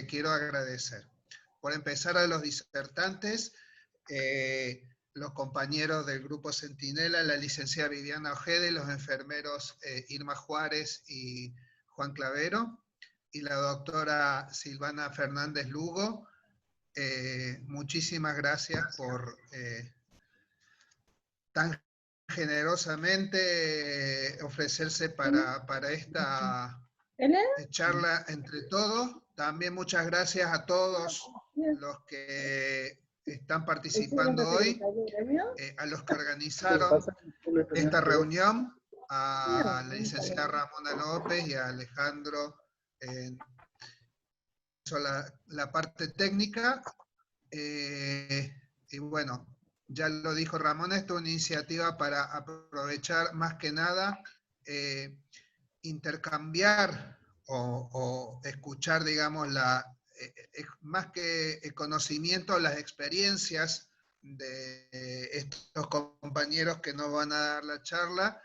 quiero agradecer. Por empezar, a los disertantes, los compañeros del Grupo Centinela, la licenciada Viviana Ojeda y los enfermeros Irma Juárez y Juan Clavero, y la doctora Silvana Fernández Lugo. Muchísimas gracias por tan generosamente ofrecerse para esta charla entre todos. También muchas gracias a todos los que están participando hoy, a los que organizaron esta reunión, a la licenciada Ramona López y a Alejandro, la parte técnica. Y bueno, ya lo dijo Ramón, esta es una iniciativa para aprovechar más que nada, intercambiar o escuchar, digamos, más que el conocimiento, las experiencias de estos compañeros que nos van a dar la charla.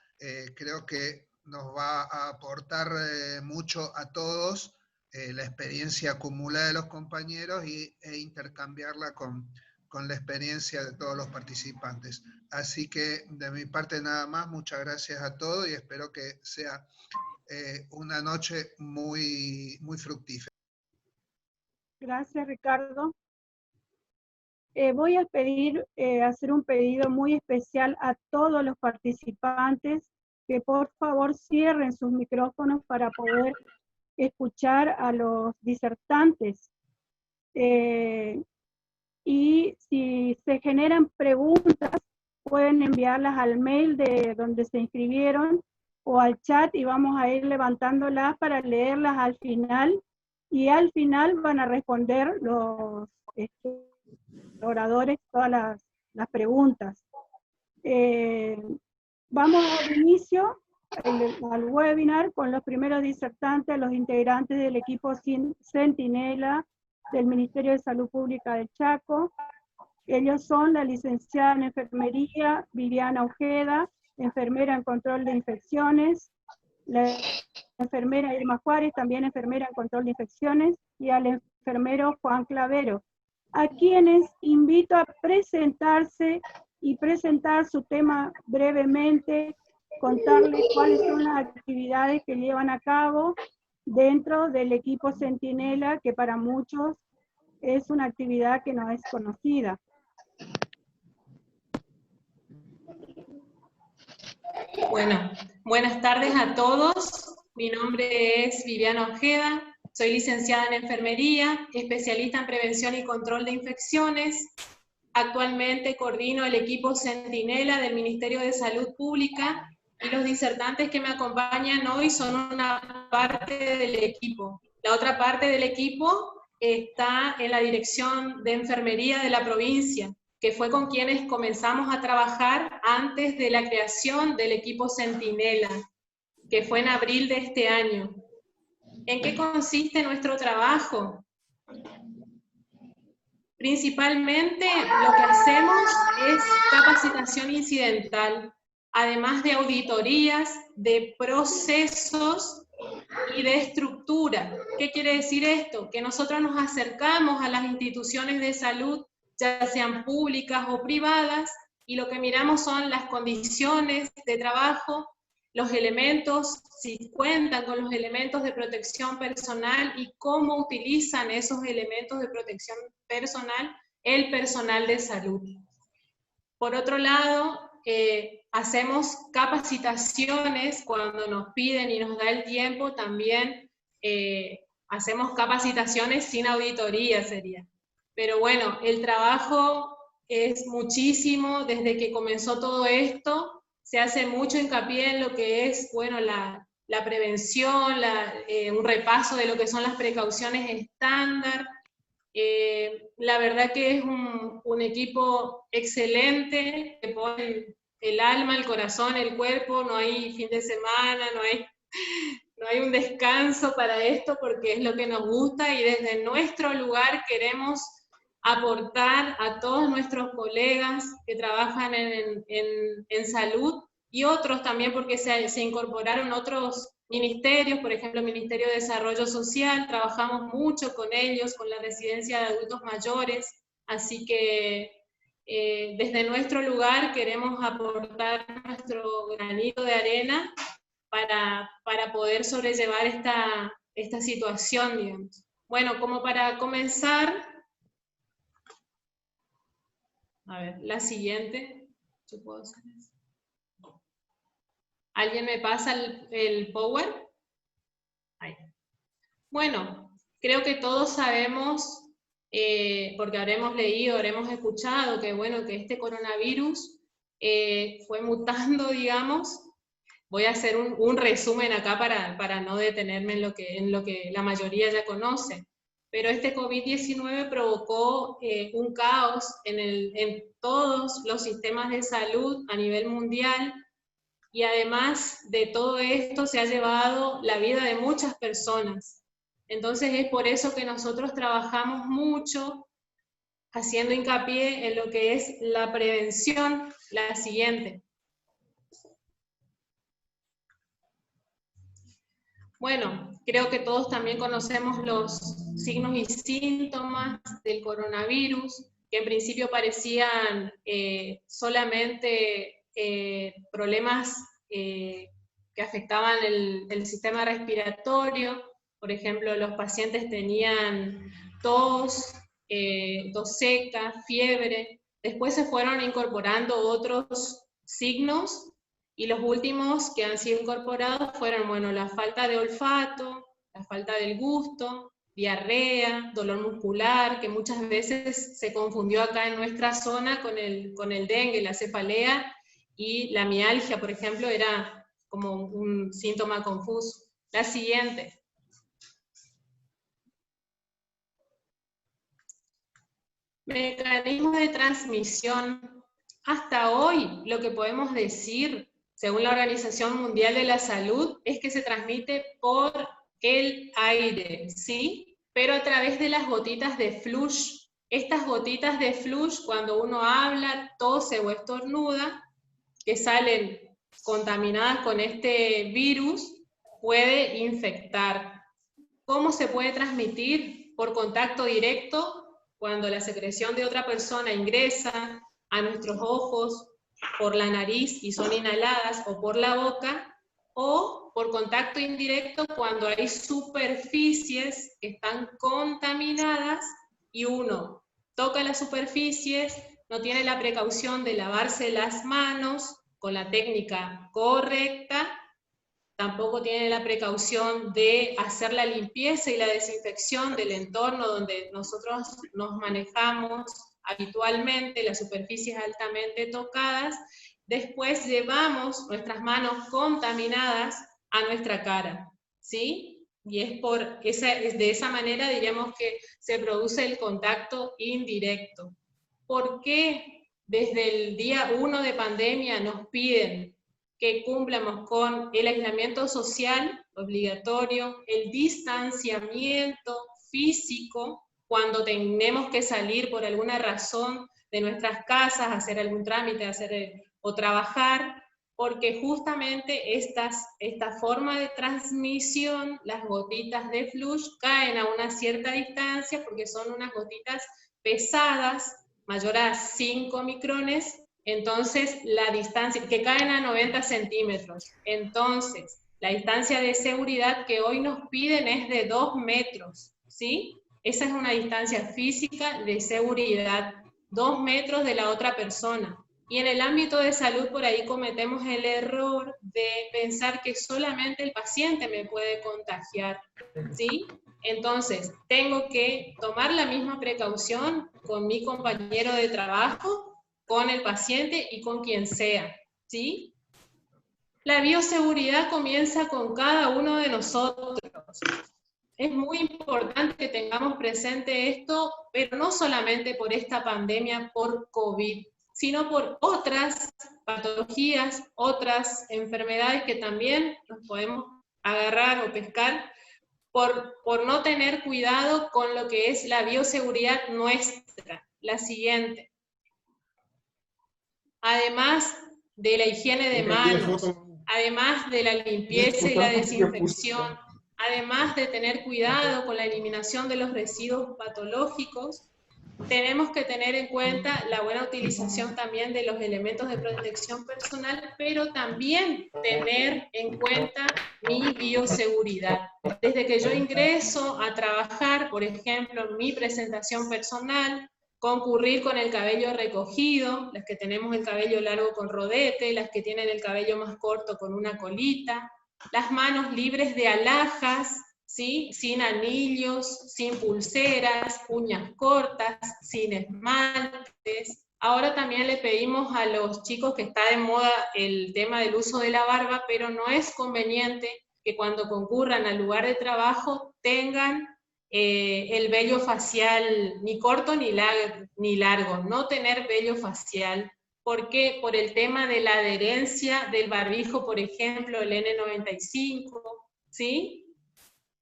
Creo que nos va a aportar mucho a todos la experiencia acumulada de los compañeros e intercambiarla con la experiencia de todos los participantes. Así que de mi parte nada más, muchas gracias a todos y espero que sea una noche muy fructífera. Gracias, Ricardo. Voy a hacer un pedido muy especial a todos los participantes que por favor cierren sus micrófonos para poder escuchar a los disertantes. Y si se generan preguntas, pueden enviarlas al mail de donde se inscribieron o al chat y vamos a ir levantándolas para leerlas al final. Y al final van a responder los oradores todas las preguntas. Vamos al inicio al webinar con los primeros disertantes, los integrantes del equipo Centinela del Ministerio de Salud Pública del Chaco. Ellos son la licenciada en enfermería Viviana Ojeda, enfermera en control de infecciones, la enfermera Irma Juárez, también enfermera en control de infecciones, y al enfermero Juan Clavero, a quienes invito a presentarse y presentar su tema brevemente, contarles cuáles son las actividades que llevan a cabo dentro del equipo Centinela, que para muchos es una actividad que no es conocida. Bueno, buenas tardes a todos. Mi nombre es Viviana Ojeda, soy licenciada en enfermería, especialista en prevención y control de infecciones. Actualmente coordino el equipo Centinela del Ministerio de Salud Pública y los disertantes que me acompañan hoy son una parte del equipo. La otra parte del equipo está en la Dirección de Enfermería de la provincia, que fue con quienes comenzamos a trabajar antes de la creación del equipo Centinela, que fue en abril de este año. ¿En qué consiste nuestro trabajo? Principalmente lo que hacemos es capacitación incidental, además de auditorías, de procesos y de estructura. ¿Qué quiere decir esto? Que nosotros nos acercamos a las instituciones de salud, ya sean públicas o privadas, y lo que miramos son las condiciones de trabajo, los elementos, si cuentan con los elementos de protección personal y cómo utilizan esos elementos de protección personal el personal de salud. Por otro lado, hacemos capacitaciones cuando nos piden y nos da el tiempo, también hacemos capacitaciones sin auditoría sería. Pero bueno, el trabajo es muchísimo, desde que comenzó todo esto, se hace mucho hincapié en lo que es, bueno, la prevención, un repaso de lo que son las precauciones estándar. La verdad que es un equipo excelente, que pone el alma, el corazón, el cuerpo, no hay fin de semana, no hay un descanso para esto porque es lo que nos gusta y desde nuestro lugar queremos aportar a todos nuestros colegas que trabajan en salud y otros también porque se incorporaron otros ministerios, por ejemplo, el Ministerio de Desarrollo Social, trabajamos mucho con ellos, con la residencia de adultos mayores, así que desde nuestro lugar queremos aportar nuestro granito de arena para poder sobrellevar esta situación, digamos. Bueno, como para comenzar, a ver, la siguiente, ¿yo puedo hacer eso? ¿Alguien me pasa el power? Ahí. Bueno, creo que todos sabemos, porque habremos leído, habremos escuchado, que bueno, que este coronavirus fue mutando, digamos. Voy a hacer un resumen acá para no detenerme en lo que la mayoría ya conoce. Pero este COVID-19 provocó un caos en todos los sistemas de salud a nivel mundial, y además de todo esto se ha llevado la vida de muchas personas. Entonces es por eso que nosotros trabajamos mucho haciendo hincapié en lo que es la prevención, la siguiente. Bueno, creo que todos también conocemos los signos y síntomas del coronavirus, que en principio parecían solamente problemas que afectaban el sistema respiratorio. Por ejemplo, los pacientes tenían tos, tos seca, fiebre. Después se fueron incorporando otros signos, y los últimos que han sido incorporados fueron, bueno, la falta de olfato, la falta del gusto, diarrea, dolor muscular, que muchas veces se confundió acá en nuestra zona con el dengue, la cefalea, y la mialgia, por ejemplo, era como un síntoma confuso. La siguiente. Mecanismos de transmisión. Hasta hoy, lo que podemos decir, según la Organización Mundial de la Salud, es que se transmite por el aire, ¿sí? Pero a través de las gotitas de flush. Estas gotitas de flush, cuando uno habla, tose o estornuda, que salen contaminadas con este virus, puede infectar. ¿Cómo se puede transmitir? Por contacto directo, cuando la secreción de otra persona ingresa a nuestros ojos, por la nariz y son inhaladas, o por la boca, o por contacto indirecto cuando hay superficies que están contaminadas y uno toca las superficies, no tiene la precaución de lavarse las manos con la técnica correcta, tampoco tiene la precaución de hacer la limpieza y la desinfección del entorno donde nosotros nos manejamos habitualmente, las superficies altamente tocadas. Después llevamos nuestras manos contaminadas a nuestra cara, ¿sí? Y es de esa manera, diríamos, que se produce el contacto indirecto. ¿Por qué desde el día 1 de pandemia nos piden que cumplamos con el aislamiento social obligatorio, el distanciamiento físico cuando tenemos que salir por alguna razón de nuestras casas, hacer algún trámite, o trabajar? Porque justamente esta forma de transmisión, las gotitas de flush, caen a una cierta distancia porque son unas gotitas pesadas, mayor a 5 micrones, entonces la distancia, que caen a 90 centímetros, entonces la distancia de seguridad que hoy nos piden es de 2 metros, ¿sí? Esa es una distancia física de seguridad, 2 metros de la otra persona. Y en el ámbito de salud por ahí cometemos el error de pensar que solamente el paciente me puede contagiar, ¿sí? Entonces, tengo que tomar la misma precaución con mi compañero de trabajo, con el paciente y con quien sea, ¿sí? La bioseguridad comienza con cada uno de nosotros. Es muy importante que tengamos presente esto, pero no solamente por esta pandemia por COVID, sino por otras patologías, otras enfermedades que también nos podemos agarrar o pescar por no tener cuidado con lo que es la bioseguridad nuestra. La siguiente. Además de la higiene de manos, además de la limpieza y la desinfección, además de tener cuidado con la eliminación de los residuos patológicos, tenemos que tener en cuenta la buena utilización también de los elementos de protección personal, pero también tener en cuenta mi bioseguridad. Desde que yo ingreso a trabajar, por ejemplo, mi presentación personal, concurrir con el cabello recogido, las que tenemos el cabello largo con rodete, las que tienen el cabello más corto con una colita, las manos libres de alhajas, ¿sí? Sin anillos, sin pulseras, uñas cortas, sin esmaltes. Ahora también le pedimos a los chicos que está de moda el tema del uso de la barba, pero no es conveniente que cuando concurran al lugar de trabajo tengan el vello facial ni corto ni largo, no tener vello facial. ¿Por qué? Por el tema de la adherencia del barbijo, por ejemplo, el N95, ¿sí?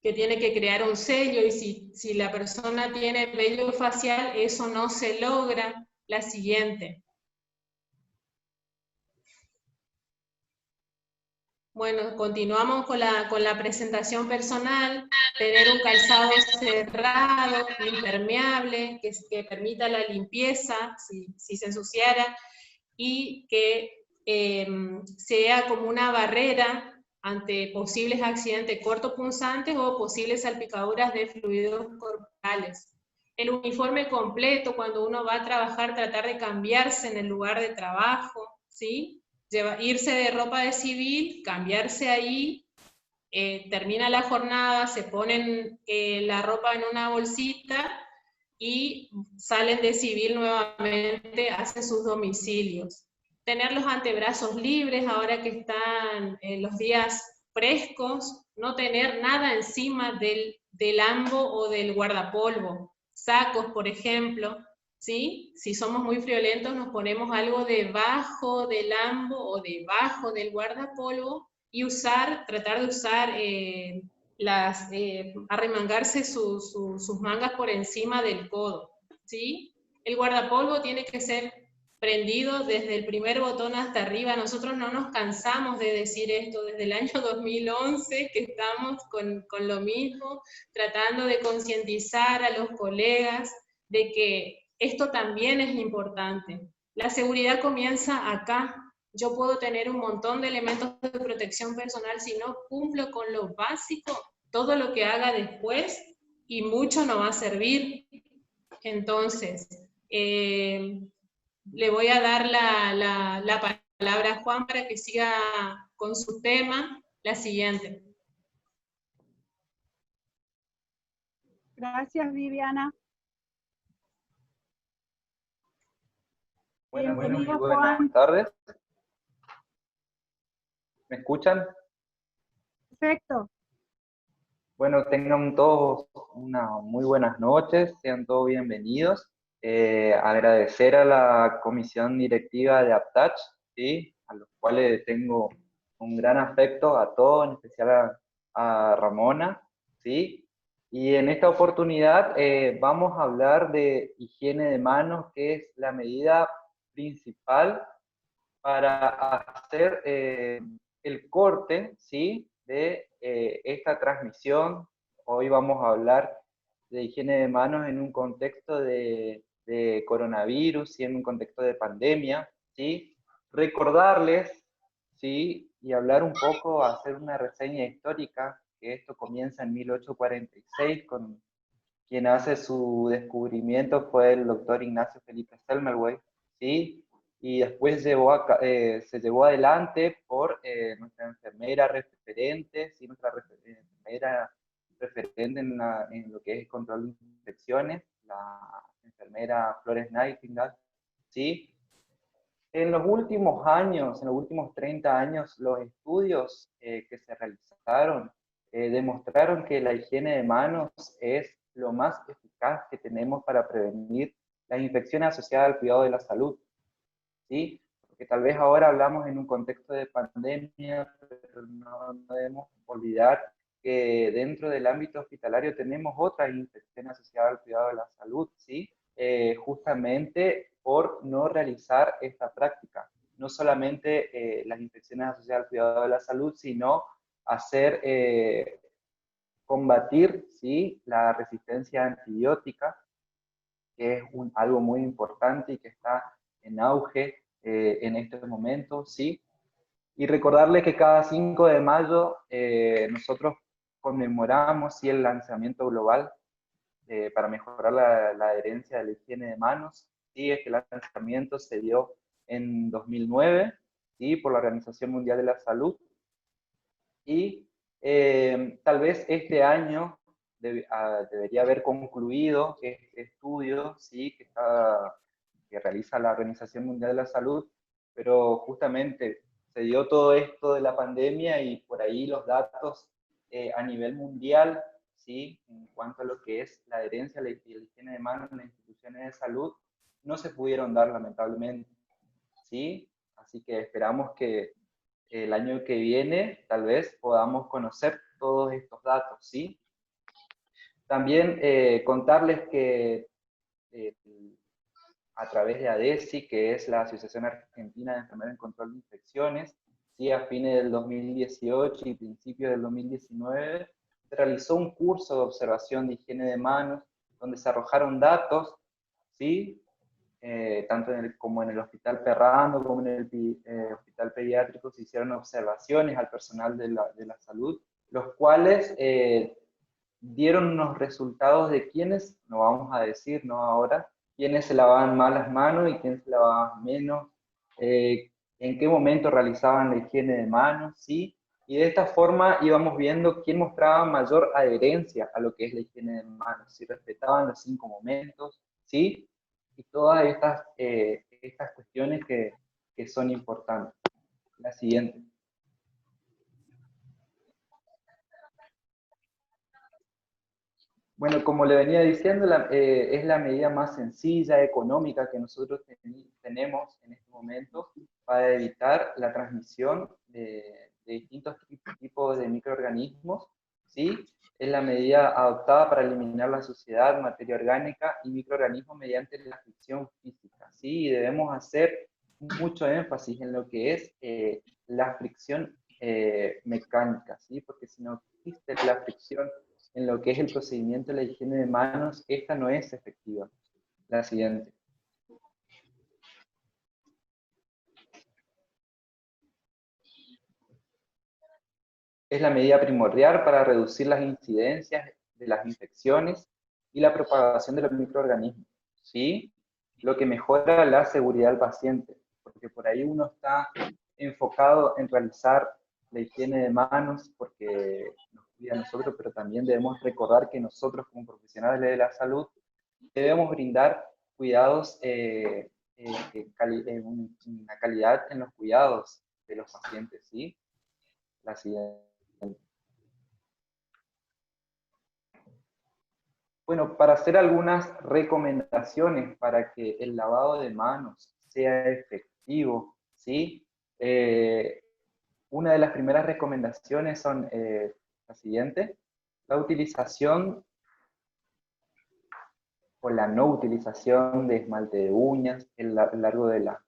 Que tiene que crear un sello, y si la persona tiene vello facial, eso no se logra. La siguiente. Bueno, continuamos con la presentación personal, tener un calzado cerrado, impermeable, que permita la limpieza, si se ensuciara, y que sea como una barrera ante posibles accidentes cortopunzantes o posibles salpicaduras de fluidos corporales. El uniforme completo, cuando uno va a trabajar, tratar de cambiarse en el lugar de trabajo, ¿sí? Irse de ropa de civil, cambiarse ahí, termina la jornada, se ponen la ropa en una bolsita y salen de civil nuevamente hacia sus domicilios. Tener los antebrazos libres ahora que están los días frescos, no tener nada encima del ambo o del guardapolvo, sacos por ejemplo, ¿sí? Si somos muy friolentos nos ponemos algo debajo del ambo o debajo del guardapolvo y tratar de usar arremangarse sus mangas por encima del codo, ¿sí? El guardapolvo tiene que ser prendido desde el primer botón hasta arriba. Nosotros no nos cansamos de decir esto desde el año 2011, que estamos con lo mismo, tratando de concientizar a los colegas de que esto también es importante. La seguridad comienza acá. Yo puedo tener un montón de elementos de protección personal, si no cumplo con lo básico, todo lo que haga después y mucho no va a servir. Entonces, le voy a dar la palabra a Juan para que siga con su tema. La siguiente. Gracias, Viviana. Buenas tardes. ¿Me escuchan? Perfecto. Bueno, tengan todos unas muy buenas noches, sean todos bienvenidos. Agradecer a la comisión directiva de APTACH, ¿sí? A los cuales tengo un gran afecto, a todos, en especial a Ramona, ¿sí? Y en esta oportunidad vamos a hablar de higiene de manos, que es la medida principal para hacer el corte, ¿sí? De esta transmisión. Hoy vamos a hablar de higiene de manos en un contexto de coronavirus y en un contexto de pandemia, ¿sí? Recordarles, ¿sí? Y hablar un poco, hacer una reseña histórica, que esto comienza en 1846, con quien hace su descubrimiento fue el doctor Ignacio Felipe Selmerwey, ¿sí? Y después se llevó adelante por nuestra enfermera referente, ¿sí? Nuestra enfermera referente en lo que es control de infecciones, la enfermera Flores Nightingale, ¿sí? En los últimos años, en los últimos 30 años, los estudios que se realizaron demostraron que la higiene de manos es lo más eficaz que tenemos para prevenir las infecciones asociadas al cuidado de la salud, ¿sí? Porque tal vez ahora hablamos en un contexto de pandemia, pero no debemos olvidar que dentro del ámbito hospitalario tenemos otras infecciones asociadas al cuidado de la salud, ¿sí? Justamente por no realizar esta práctica. no solamente las infecciones asociadas al cuidado de la salud, sino hacer, combatir, ¿sí?, la resistencia antibiótica, que es algo muy importante y que está en auge en estos momentos, ¿sí? Y recordarles que cada 5 de mayo nosotros conmemoramos, ¿sí?, el lanzamiento global para mejorar la adherencia de la higiene de manos. ¿Sí? Este lanzamiento se dio en 2009, ¿sí?, por la Organización Mundial de la Salud. Y tal vez este año debería haber concluido este estudio, ¿sí?, que realiza la Organización Mundial de la Salud, pero justamente se dio todo esto de la pandemia y por ahí los datos a nivel mundial, ¿sí?, en cuanto a lo que es la adherencia a la higiene de manos en las instituciones de salud, no se pudieron dar lamentablemente, ¿sí? Así que esperamos que el año que viene tal vez podamos conocer todos estos datos, ¿sí? También contarles que a través de ADESI, que es la Asociación Argentina de Enfermeras en Control de Infecciones, ¿sí?, a fines del 2018 y principios del 2019, se realizó un curso de observación de higiene de manos, donde se arrojaron datos, ¿sí?, tanto como en el Hospital Perrando, como en el Hospital Pediátrico, se hicieron observaciones al personal de la salud, los cuales dieron unos resultados de quiénes, no vamos a decir, no ahora, quiénes se lavaban más las manos y quiénes se lavaban menos, en qué momento realizaban la higiene de manos, ¿sí? Y de esta forma íbamos viendo quién mostraba mayor adherencia a lo que es la higiene de manos, si respetaban los 5 momentos, ¿sí? Y todas estas cuestiones que son importantes. La siguiente. Bueno, como le venía diciendo, es la medida más sencilla, económica que nosotros tenemos en este momento para evitar la transmisión de distintos tipos de microorganismos, ¿sí? Es la medida adoptada para eliminar la suciedad, materia orgánica y microorganismos mediante la fricción física, ¿sí? Y debemos hacer mucho énfasis en lo que es la fricción mecánica, ¿sí? Porque si no existe la fricción en lo que es el procedimiento de la higiene de manos, esta no es efectiva. La siguiente. Es la medida primordial para reducir las incidencias de las infecciones y la propagación de los microorganismos, ¿sí? Lo que mejora la seguridad del paciente, porque por ahí uno está enfocado en realizar la higiene de manos porque nos cuida a nosotros, pero también debemos recordar que nosotros como profesionales de la salud debemos brindar cuidados, una calidad en los cuidados de los pacientes, ¿sí? La siguiente. Bueno, para hacer algunas recomendaciones para que el lavado de manos sea efectivo, ¿sí? Una de las primeras recomendaciones son la siguiente: la utilización o la no utilización de esmalte de uñas, el largo de las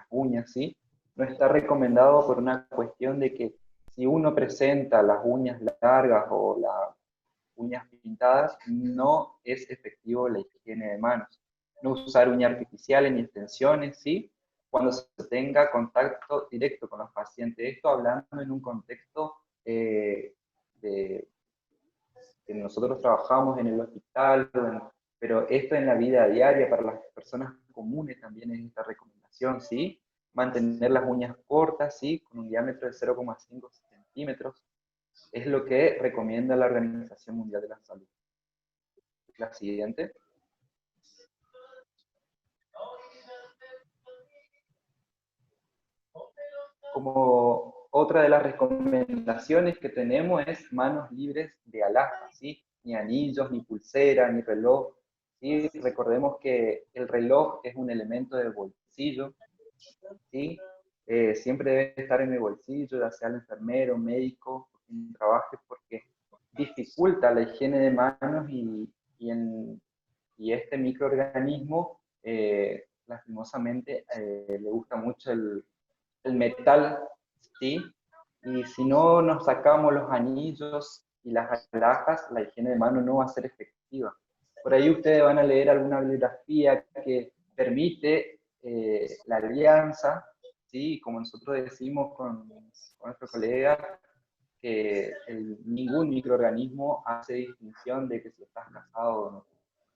uñas, ¿sí? No está recomendado por una cuestión de que si uno presenta las uñas largas o las uñas pintadas, no es efectivo la higiene de manos. No usar uñas artificiales ni extensiones, ¿sí? Cuando se tenga contacto directo con los pacientes. Esto hablando en un contexto que nosotros trabajamos en el hospital, pero esto en la vida diaria para las personas comunes también es esta recomendación, ¿sí? Mantener las uñas cortas, ¿sí? Con un diámetro de 0,5 centímetros. Es lo que recomienda la Organización Mundial de la Salud. La siguiente. Como otra de las recomendaciones que tenemos es manos libres de alhajas, ¿sí? Ni anillos, ni pulsera, ni reloj, ¿sí? Recordemos que el reloj es un elemento del bolsillo, ¿sí? Siempre debe estar en el bolsillo, ya sea el enfermero, médico, quien trabaje, porque dificulta la higiene de manos y este microorganismo lastimosamente le gusta mucho el metal, ¿sí? Y si no nos sacamos los anillos y las alhajas, la higiene de mano no va a ser efectiva. Por ahí ustedes van a leer alguna bibliografía que permite la alianza, ¿sí? Como nosotros decimos con nuestro colega, que ningún microorganismo hace distinción de que si estás casado o no,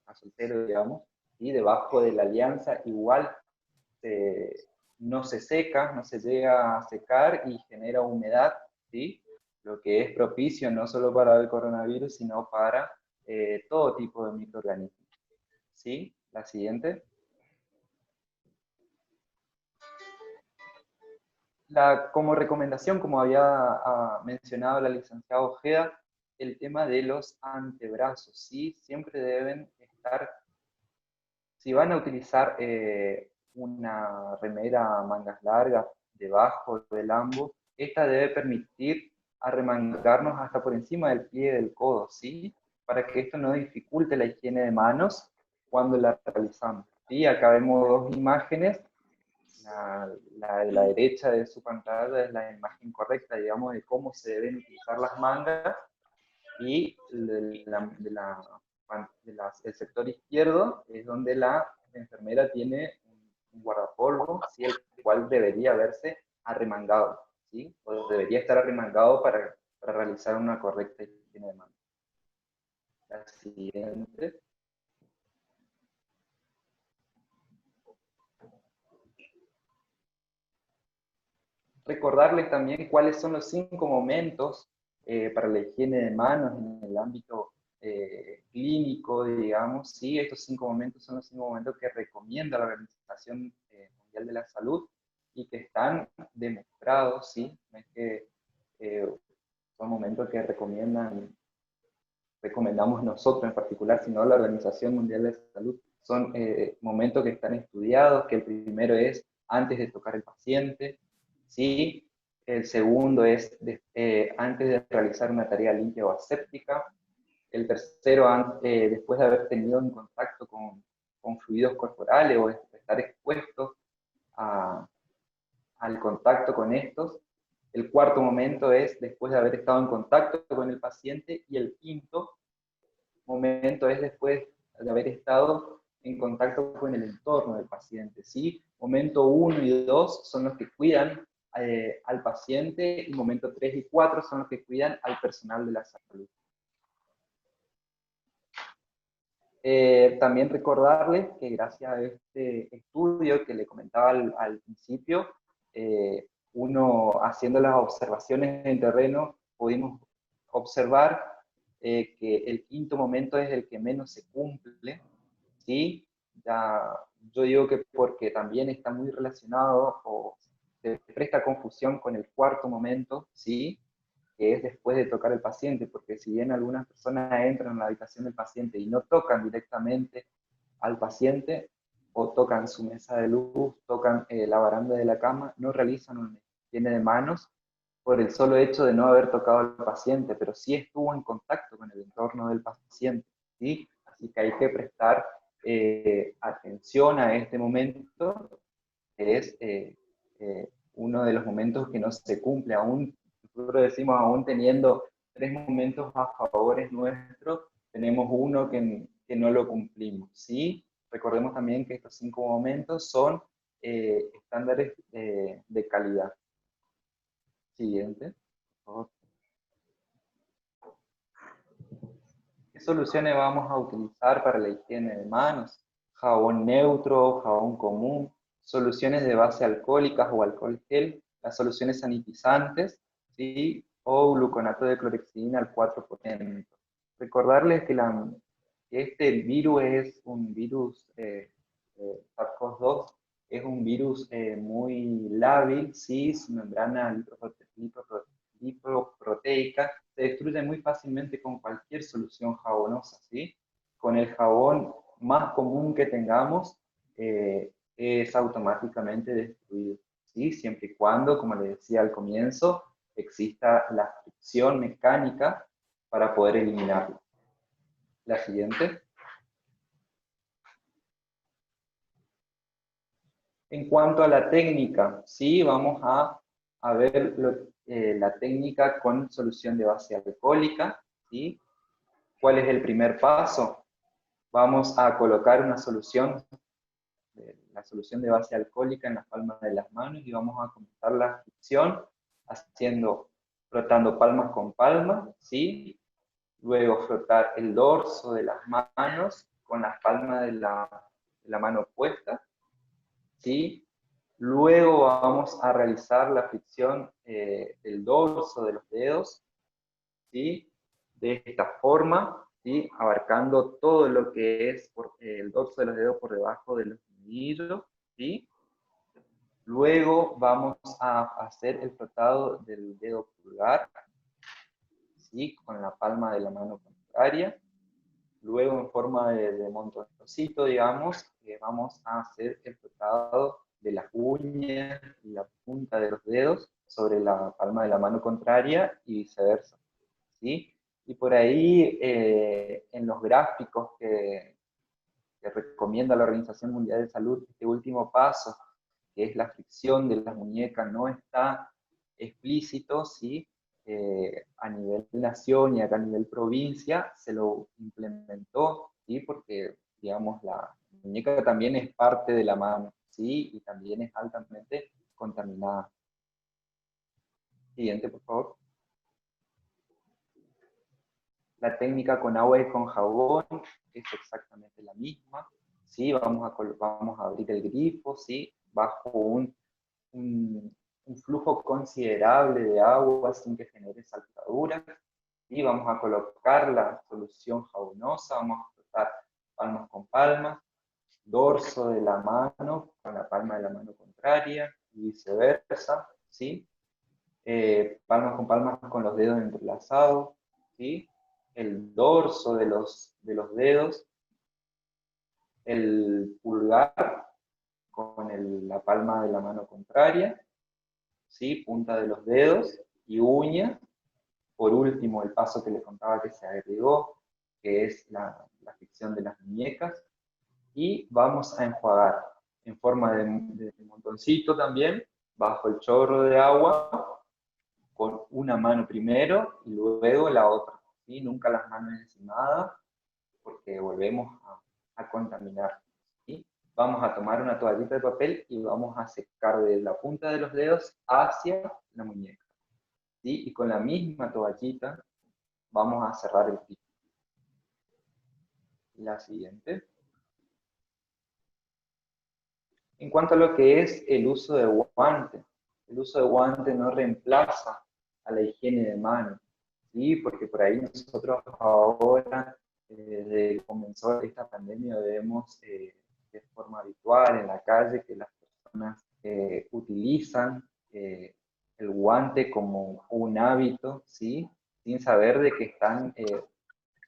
a soltero, digamos, y debajo de la alianza igual no se seca, no se llega a secar y genera humedad, ¿sí? Lo que es propicio no solo para el coronavirus, sino para todo tipo de microorganismos. ¿Sí? La siguiente. Como recomendación, como había mencionado la licenciada Ojeda, el tema de los antebrazos, ¿sí? Siempre deben estar, si van a utilizar una remera a mangas largas debajo del ambo, esta debe permitir arremangarnos hasta por encima del pie del codo, ¿sí? Para que esto no dificulte la higiene de manos cuando la realizamos. ¿Sí? Acá vemos dos imágenes. La de la derecha de su pantalla es la imagen correcta, digamos, de cómo se deben utilizar las mangas, y el sector izquierdo es donde la enfermera tiene un guardapolvo, ¿sí? El cual debería verse arremangado, ¿sí? O debería estar arremangado para realizar una correcta higiene de manos. La siguiente. Recordarles también cuáles son los 5 momentos para la higiene de manos en el ámbito clínico, digamos. Sí, estos 5 momentos son los 5 momentos que recomienda la Organización Mundial de la Salud y que están demostrados, ¿sí? No es que son momentos que recomendamos nosotros en particular, sino la Organización Mundial de la Salud. Son momentos que están estudiados, que el primero es antes de tocar el paciente, ¿sí? El segundo es antes de realizar una tarea limpia o aséptica. El tercero, después de haber tenido un contacto con fluidos corporales o estar expuestos al contacto con estos. El cuarto momento es después de haber estado en contacto con el paciente, y el quinto momento es después de haber estado en contacto con el entorno del paciente, ¿sí? Momento 1 y 2 son los que cuidan al paciente, y momento 3 y 4 son los que cuidan al personal de la salud. También recordarles que gracias a este estudio que le comentaba al principio, uno haciendo las observaciones en terreno, pudimos observar que el quinto momento es el que menos se cumple, ¿sí? Yo digo que porque también está muy relacionado o se presta confusión con el cuarto momento, ¿sí? Que es después de tocar al paciente, porque si bien algunas personas entran en la habitación del paciente y no tocan directamente al paciente, o tocan su mesa de luz, tocan la baranda de la cama, no realizan una higiene de manos por el solo hecho de no haber tocado al paciente, pero sí estuvo en contacto con el entorno del paciente, ¿sí? Así que hay que prestar atención a este momento, que es uno de los momentos que no se cumple aún. Nosotros decimos, aún teniendo 3 momentos a favores nuestros, tenemos uno que no lo cumplimos, ¿sí? Recordemos también que estos 5 momentos son estándares de calidad. Siguiente. ¿Qué soluciones vamos a utilizar para la higiene de manos? Jabón neutro, jabón común, soluciones de base alcohólicas o alcohol gel, las soluciones sanitizantes, ¿sí? O gluconato de clorhexidina al 4%. Recordarles que este virus es un virus, SARS-CoV-2, es un virus muy lábil, ¿sí? Su membrana lipoproteica se destruye muy fácilmente con cualquier solución jabonosa, ¿sí? Con el jabón más común que tengamos, es automáticamente destruido, ¿sí? Siempre y cuando, como les decía al comienzo, exista la fricción mecánica para poder eliminarlo. La siguiente. En cuanto a la técnica, ¿sí? Vamos a ver la técnica con solución de base alcohólica, ¿sí? ¿Cuál es el primer paso? Vamos a colocar una solución, la solución de base alcohólica en las palmas de las manos y vamos a comenzar la fricción frotando palmas con palmas, ¿sí? Luego frotar el dorso de las manos con las palmas de la mano opuesta, ¿sí? Luego vamos a realizar la fricción del dorso de los dedos, ¿sí? De esta forma, ¿sí? Abarcando todo lo que es el dorso de los dedos por debajo de los nudillos, ¿sí? Luego vamos a hacer el frotado del dedo pulgar, ¿sí? Con la palma de la mano contraria. Luego, en forma de montoncito, digamos, vamos a hacer el frotado de las uñas y la punta de los dedos sobre la palma de la mano contraria y viceversa, ¿sí? Y por ahí, en los gráficos que recomienda la Organización Mundial de Salud, este último paso, que es la fricción de las muñecas, no está explícito, ¿sí? A nivel nación y acá a nivel provincia se lo implementó, ¿sí? Porque, digamos, la muñeca también es parte de la mano, ¿sí? Y también es altamente contaminada. Siguiente, por favor. La técnica con agua y con jabón es exactamente la misma, ¿sí? Vamos a abrir el grifo, ¿sí? Bajo un flujo considerable de agua sin que genere salpicaduras, y vamos a colocar la solución jabonosa, vamos a frotar palmas con palmas, dorso de la mano con la palma de la mano contraria y viceversa, ¿sí? Palmas con palmas con los dedos entrelazados, ¿sí? El dorso de los dedos, el pulgar con la palma de la mano contraria, ¿sí? Punta de los dedos y uña. Por último, el paso que les contaba que se agregó, que es la fricción de las muñecas. Y vamos a enjuagar en forma de montoncito también, bajo el chorro de agua, con una mano primero y luego la otra, ¿sí? Nunca las manos encimadas, porque volvemos a contaminar, ¿sí? Vamos a tomar una toallita de papel y vamos a secar de la punta de los dedos hacia la muñeca, ¿sí? Y con la misma toallita vamos a cerrar el pico. La siguiente. En cuanto a lo que es el uso de guante, el uso de guante no reemplaza a la higiene de manos, ¿sí? Porque por ahí nosotros ahora, desde que comenzó esta pandemia, vemos de forma habitual en la calle que las personas utilizan el guante como un hábito, ¿sí? Sin saber de que están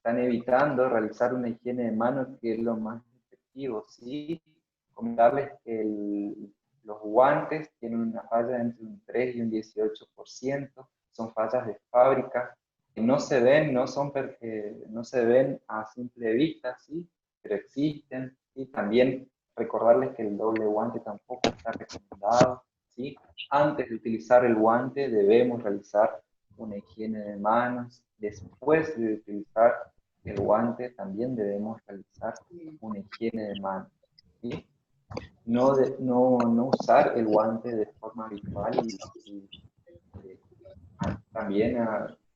evitando realizar una higiene de manos que es lo más efectivo, ¿sí? Comentarles que los guantes tienen una falla entre un 3 y un 18%, son fallas de fábrica, que no se ven, no se ven a simple vista, ¿sí? Pero existen, y también recordarles que el doble guante tampoco está recomendado, ¿sí? Antes de utilizar el guante debemos realizar una higiene de manos, después de utilizar el guante también debemos realizar una higiene de manos, ¿sí? No usar el guante de forma habitual y también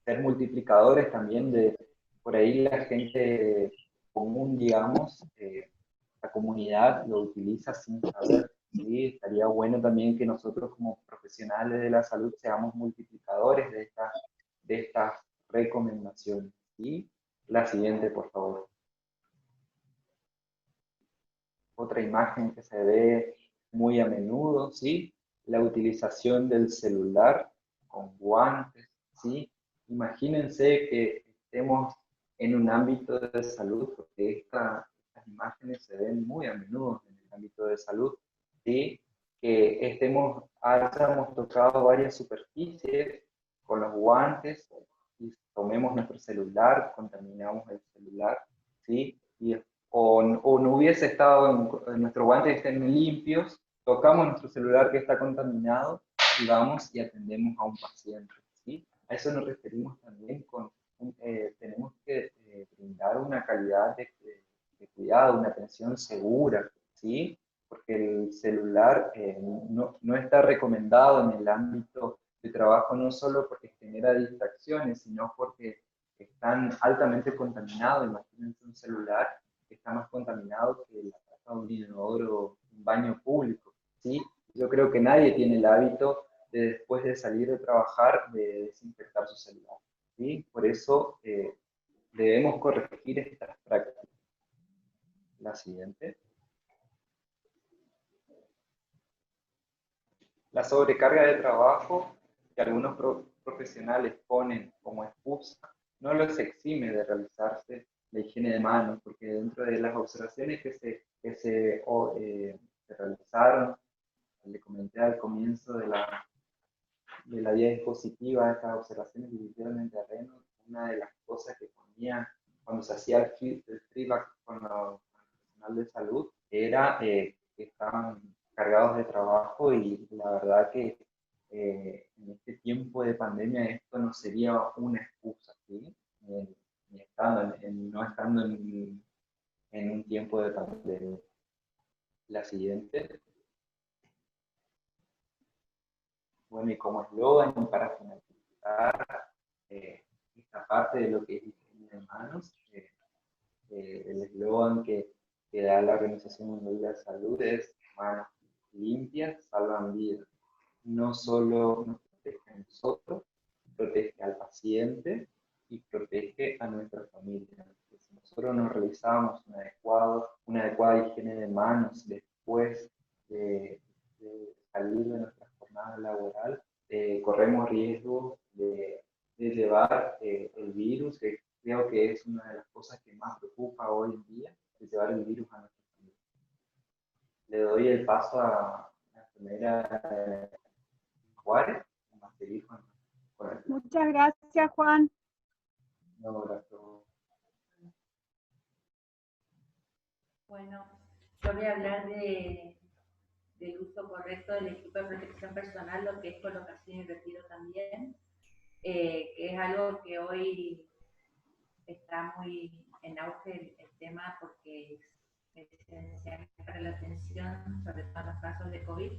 ser multiplicadores también de, por ahí la gente común, digamos, la comunidad lo utiliza sin saber, ¿sí? Estaría bueno también que nosotros como profesionales de la salud seamos multiplicadores de estas recomendaciones, ¿sí? La siguiente, por favor. Otra imagen que se ve muy a menudo, ¿sí? La utilización del celular con guantes, ¿sí? Imagínense que estemos en un ámbito de salud, porque estas imágenes se ven muy a menudo en el ámbito de salud, ¿sí? Que hayamos tocado varias superficies con los guantes y tomemos nuestro celular, contaminamos el celular, ¿sí? O no hubiese estado, nuestros guantes estén limpios, tocamos nuestro celular que está contaminado y vamos y atendemos a un paciente, ¿sí? A eso nos referimos también con, tenemos que brindar una calidad de cuidado, una atención segura, ¿sí? Porque el celular no está recomendado en el ámbito de trabajo, no solo porque genera distracciones, sino porque están altamente contaminados. Imagínense un celular que está más contaminado que la taza de un inodoro, un baño público, ¿sí? Yo creo que nadie tiene el hábito de, después de salir de trabajar, de desinfectar su celular, ¿sí? Por eso debemos corregir estas prácticas. La siguiente. La sobrecarga de trabajo que algunos profesionales ponen como excusa no los exime de realizarse la higiene de manos, porque dentro de las observaciones que se realizaron, le comenté al comienzo de la diapositiva, estas observaciones que hicieron en terreno, una de las cosas que ponía cuando se hacía el feedback con el personal de salud era que estaban cargados de trabajo, y la verdad que en este tiempo de pandemia esto no sería una excusa, ¿sí? Ni estando no estando en un tiempo de pandemia. La siguiente. Bueno, y como eslogan, para finalizar esta parte de lo que es higiene de manos, el eslogan que da la Organización Mundial de la Salud es: manos limpias salvan vidas. No solo nos protege a nosotros, protege al paciente y protege a nuestra familia. Si nosotros no realizamos una adecuada higiene de manos después de salir de nuestra jornada laboral, corremos riesgo de llevar el virus, que creo que es una de las cosas que más preocupa hoy en día, de llevar el virus a nuestra familia. Le doy el paso a la enfermera Juárez. Muchas gracias, Juan. No, gracias. Bueno, yo voy a hablar del uso correcto del equipo de protección personal, lo que es colocación y retiro también, que es algo que hoy está muy en auge el tema, porque es esencial para la atención, sobre todo en los casos de COVID.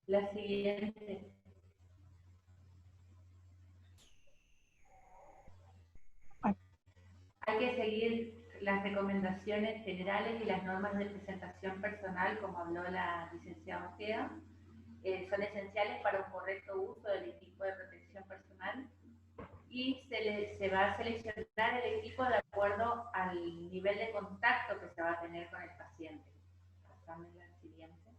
La siguiente. Hay que seguir las recomendaciones generales y las normas de presentación personal, como habló la licenciada Ojeda. Son esenciales para un correcto uso del equipo de protección personal, y se va a seleccionar el equipo de acuerdo al nivel de contacto que se va a tener con el paciente. Pasame la siguiente.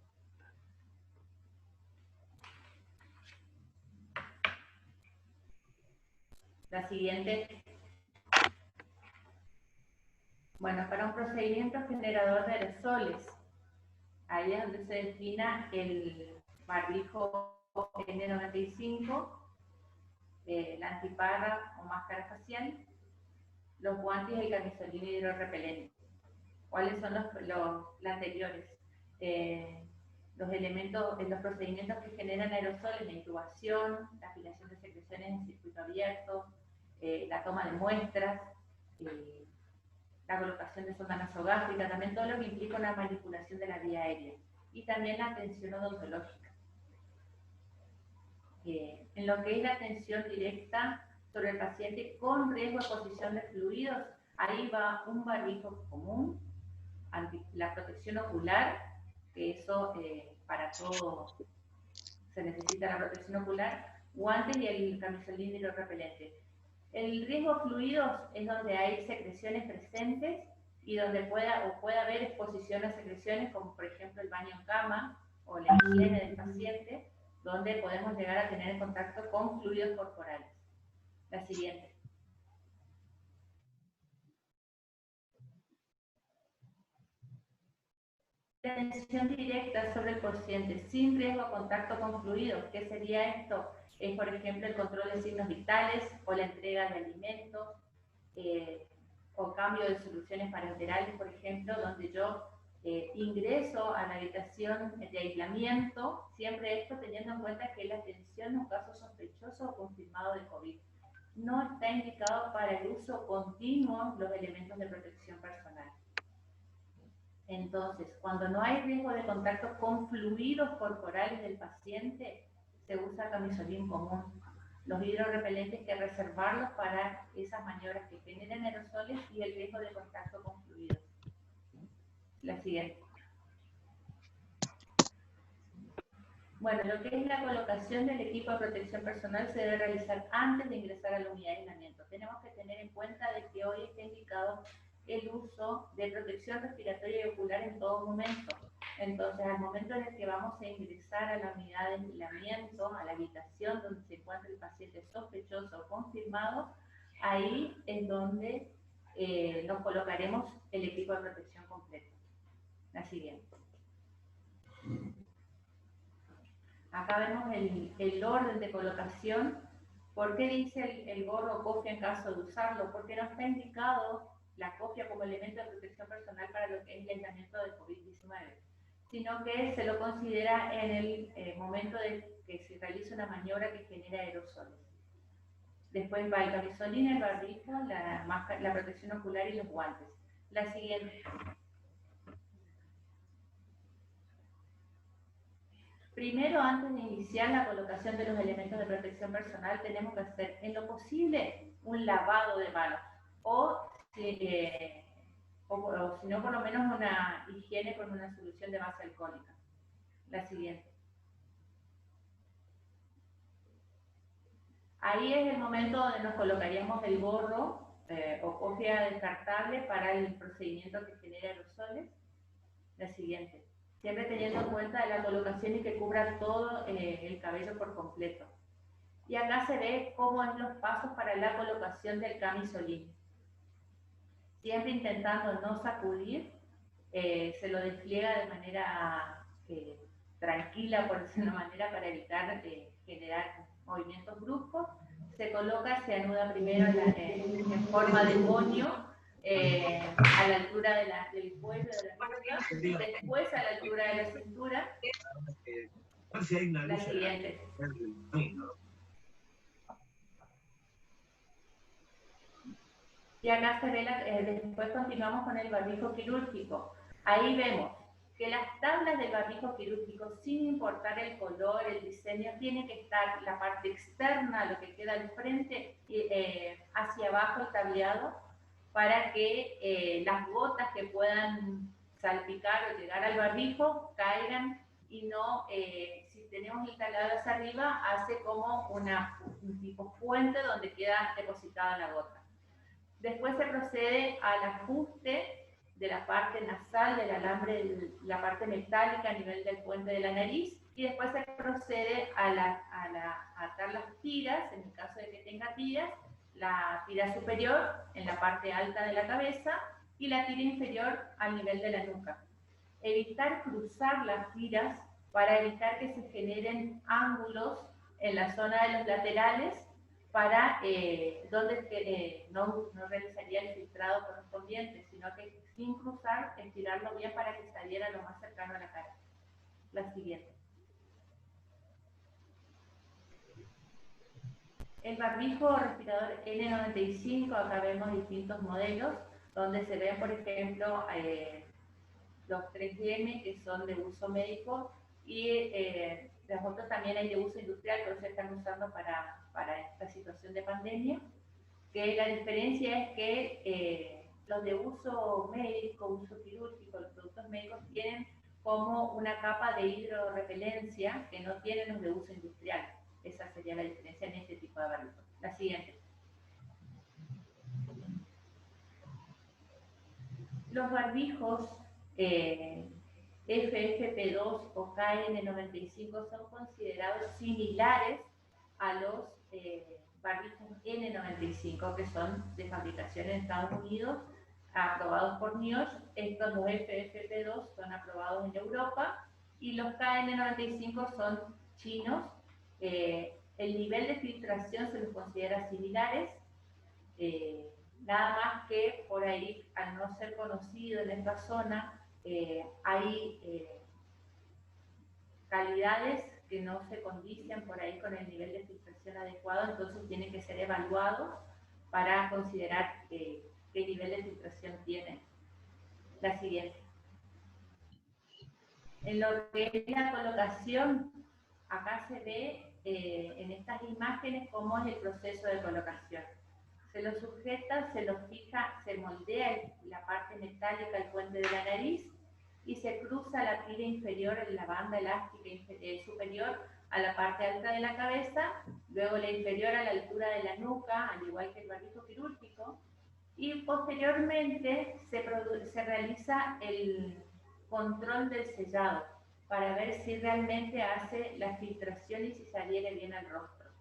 La siguiente. Bueno, para un procedimiento generador de aerosoles, ahí es donde se defina el barbijo N95, la antiparra o máscara facial, los guantes y el camisolín hidrorrepelente. ¿Cuáles son los anteriores? Los elementos, los procedimientos que generan aerosoles: la intubación, la aspiración de secreciones en circuito abierto, la toma de muestras, la colocación de sonda nasogástrica, también todo lo que implica una manipulación de la vía aérea, y también la atención odontológica. En lo que es la atención directa sobre el paciente con riesgo de exposición de fluidos, ahí va un barbijo común, la protección ocular, que eso para todo se necesita la protección ocular, guantes y el camisolín hidrorrepelente. El riesgo de fluidos es donde hay secreciones presentes y donde pueda haber exposición a secreciones como por ejemplo el baño en cama o la higiene del paciente, donde podemos llegar a tener contacto con fluidos corporales. La siguiente. La atención directa sobre el paciente sin riesgo de contacto con fluidos. ¿Qué sería esto? Es, por ejemplo, el control de signos vitales o la entrega de alimentos o cambio de soluciones parenterales, por ejemplo, donde yo ingreso a la habitación de aislamiento, siempre esto teniendo en cuenta que la atención en un caso sospechoso o confirmado de COVID. No está indicado para el uso continuo los elementos de protección personal. Entonces, cuando no hay riesgo de contacto con fluidos corporales del paciente, se usa camisolín común. Los hidrorrepelentes hay que reservarlos para esas maniobras que generan aerosoles y el riesgo de contacto con fluidos. La siguiente. Bueno, lo que es la colocación del equipo de protección personal se debe realizar antes de ingresar a la unidad de aislamiento. Tenemos que tener en cuenta de que hoy está indicado el uso de protección respiratoria y ocular en todo momento. Entonces, al momento en el que vamos a ingresar a la unidad de aislamiento, a la habitación donde se encuentra el paciente sospechoso o confirmado, ahí es donde nos colocaremos el equipo de protección completo. La siguiente. Acá vemos el orden de colocación. ¿Por qué dice el gorro o cofia en caso de usarlo? Porque no está indicado la cofia como elemento de protección personal para lo que es el aislamiento de COVID-19, sino que se lo considera en el momento de que se realiza una maniobra que genera aerosoles. Después va el camisolín, el barbijo, la protección ocular y los guantes. La siguiente. Primero, antes de iniciar la colocación de los elementos de protección personal, tenemos que hacer en lo posible un lavado de manos o si no, por lo menos una higiene con una solución de base alcohólica. La siguiente. Ahí es el momento donde nos colocaríamos el gorro o cofia descartable para el procedimiento que genera aerosoles. La siguiente. Siempre teniendo en cuenta la colocación y que cubra todo el cabello por completo. Y acá se ve cómo son los pasos para la colocación del camisolín. Siempre intentando no sacudir, se lo despliega de manera tranquila, por decirlo de una manera, para evitar generar movimientos bruscos. Se coloca, se anuda primero en forma de moño, a la altura del cuello de la nuca, después a la altura de la cintura. La siguiente. Y acá se ve, después continuamos con el barbijo quirúrgico. Ahí vemos que las tablas del barbijo quirúrgico, sin importar el color, el diseño, tiene que estar la parte externa, lo que queda al frente, hacia abajo el tableado, para que las gotas que puedan salpicar o llegar al barbijo caigan y no, si tenemos el tableado hacia arriba, hace como un tipo fuente donde queda depositada la gota. Después se procede al ajuste de la parte nasal, del alambre, la parte metálica a nivel del puente de la nariz, y después se procede a atar las tiras, en el caso de que tenga tiras, la tira superior en la parte alta de la cabeza y la tira inferior al nivel de la nuca. Evitar cruzar las tiras para evitar que se generen ángulos en la zona de los laterales para donde no realizaría el filtrado correspondiente, sino que sin cruzar, estirarlo bien para que saliera lo más cercano a la cara. La siguiente. El barbijo respirador N95, acá vemos distintos modelos, donde se ven, por ejemplo, los 3M, que son de uso médico, y las otras también hay de uso industrial, pero se están usando para esta situación de pandemia, que la diferencia es que los de uso médico, uso quirúrgico, los productos médicos tienen como una capa de hidrorrepelencia que no tienen los de uso industrial. Esa sería la diferencia en este tipo de barbijo. La siguiente. Los barbijos FFP2 o KN95 son considerados similares a los barbijos N95, que son de fabricación en Estados Unidos, aprobados por NIOSH. Estos, los FFP2, son aprobados en Europa, y los KN95 son chinos. El nivel de filtración se los considera similares, nada más que por ahí, al no ser conocido en esta zona, hay calidades que no se condician por ahí con el nivel de filtración adecuado, entonces tienen que ser evaluados para considerar qué nivel de filtración tienen. La siguiente. En lo que es la colocación, acá se ve en estas imágenes cómo es el proceso de colocación. Se lo sujeta, se lo fija, se moldea la parte metálica, el puente de la nariz, y se cruza la tira inferior en la banda elástica superior a la parte alta de la cabeza, luego la inferior a la altura de la nuca, al igual que el barbijo quirúrgico, y posteriormente se realiza el control del sellado para ver si realmente hace la filtración y si se adhiere bien al rostro.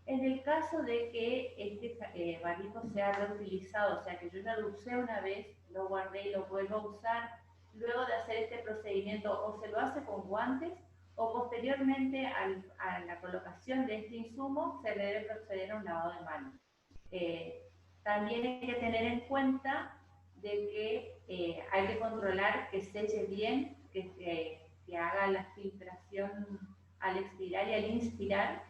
En el caso de que este barbijo sea reutilizado, o sea que yo ya lo usé una vez, lo guardé y lo vuelvo a usar, luego de hacer este procedimiento o se lo hace con guantes o posteriormente a la colocación de este insumo se le debe proceder a un lavado de manos. También hay que tener en cuenta de que hay que controlar que selle bien, que haga la filtración al expirar y al inspirar,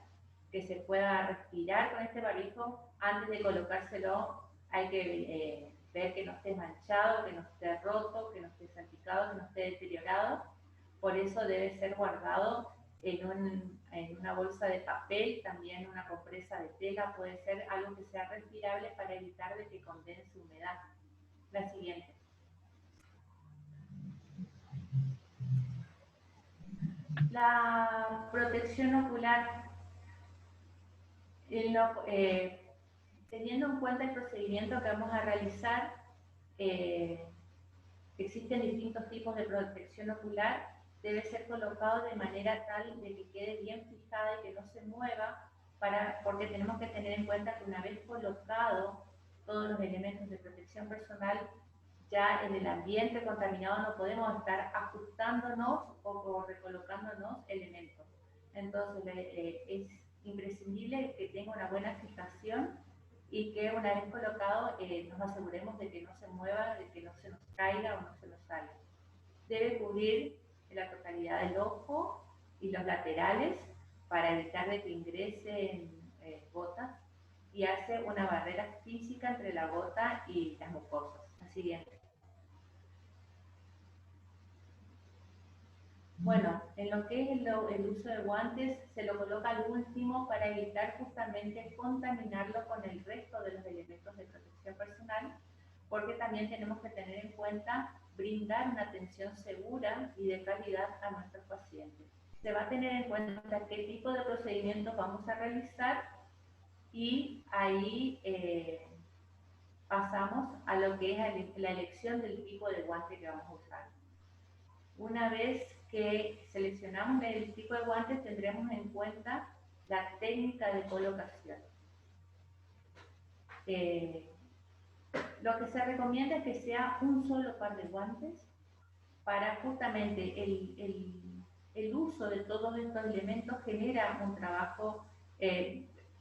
que se pueda respirar con este barbijo. Antes de colocárselo hay que ver que no esté manchado, que no esté roto, que no esté salpicado, que no esté deteriorado. Por eso debe ser guardado en una bolsa de papel, también una compresa de tela, puede ser algo que sea respirable para evitar de que condense humedad. La siguiente. La protección ocular. Teniendo en cuenta el procedimiento que vamos a realizar, existen distintos tipos de protección ocular. Debe ser colocado de manera tal de que quede bien fijada y que no se mueva, porque tenemos que tener en cuenta que una vez colocado todos los elementos de protección personal, ya en el ambiente contaminado no podemos estar ajustándonos o recolocándonos elementos. Entonces es imprescindible que tenga una buena fijación y que una vez colocado nos aseguremos de que no se mueva, de que no se nos caiga o no se nos salga. Debe cubrir la totalidad del ojo y los laterales para evitar de que ingresen gotas, y hace una barrera física entre la gota y las mucosas. La siguiente. Bueno, en lo que es el uso de guantes, se lo coloca al último para evitar justamente contaminarlo con el resto de los elementos de protección personal, porque también tenemos que tener en cuenta brindar una atención segura y de calidad a nuestros pacientes. Se va a tener en cuenta qué tipo de procedimientos vamos a realizar, y ahí pasamos a lo que es la elección del tipo de guante que vamos a usar. Una vez que seleccionamos el tipo de guantes, tendremos en cuenta la técnica de colocación. Lo que se recomienda es que sea un solo par de guantes para justamente el uso de todos estos elementos genera un trabajo,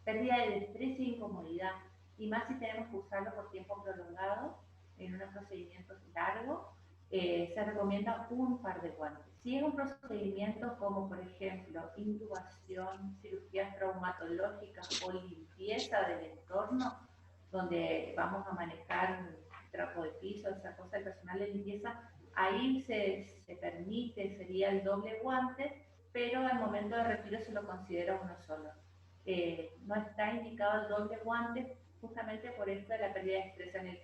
pérdida de destreza e incomodidad, y más si tenemos que usarlo por tiempo prolongado en unos procedimientos largos. Se recomienda un par de guantes. Si es un procedimiento como, por ejemplo, intubación, cirugías traumatológicas o limpieza del entorno, donde vamos a manejar trapo de piso, esa cosa, el personal de limpieza, ahí se permite, sería el doble guante, pero al momento de retiro se lo considera uno solo. No está indicado el doble guante justamente por esto de la pérdida de estrés en el.